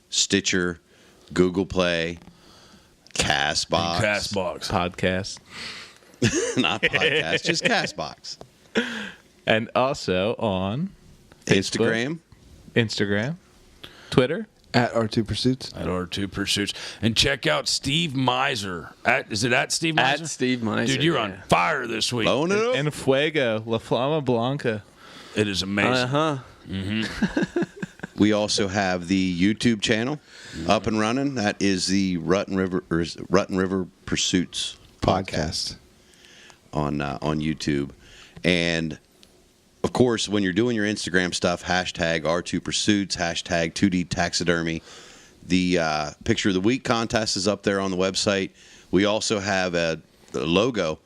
Stitcher, Google Play, Castbox. Podcast. Not podcast, just Castbox. And also on Instagram, Twitter. At R2 Pursuits. At R2 Pursuits. And check out Steve Miser. Is it at Steve Miser? At Steve Miser. Dude, you're on fire this week. Blowing it up. En Fuego, La Flama Blanca. It is amazing. Uh-huh. We also have the YouTube channel up and running. That is the Rut and River Pursuits podcast on YouTube. And of course, when you're doing your Instagram stuff, hashtag R2 Pursuits, hashtag 2D Taxidermy. The Picture of the Week contest is up there on the website. We also have a logo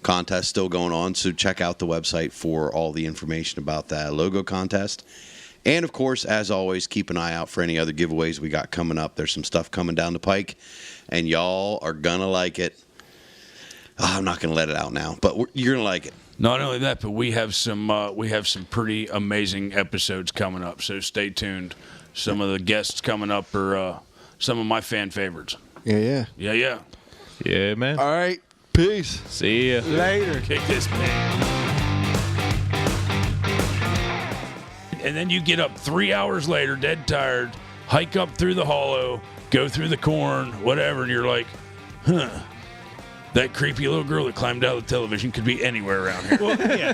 contest still going on, so check out the website for all the information about that logo contest. And, of course, as always, keep an eye out for any other giveaways we got coming up. There's some stuff coming down the pike, and y'all are going to like it. Oh, I'm not going to let it out now, but you're going to like it. Not only that, but we have some pretty amazing episodes coming up, so stay tuned. Some of the guests coming up are some of my fan favorites. Yeah. Yeah. Yeah, man. All right. Peace. See ya. Later. Kick this man. And then you get up 3 hours later, dead tired, hike up through the hollow, go through the corn, whatever, and you're like, that creepy little girl that climbed out of the television could be anywhere around here. Well, yeah.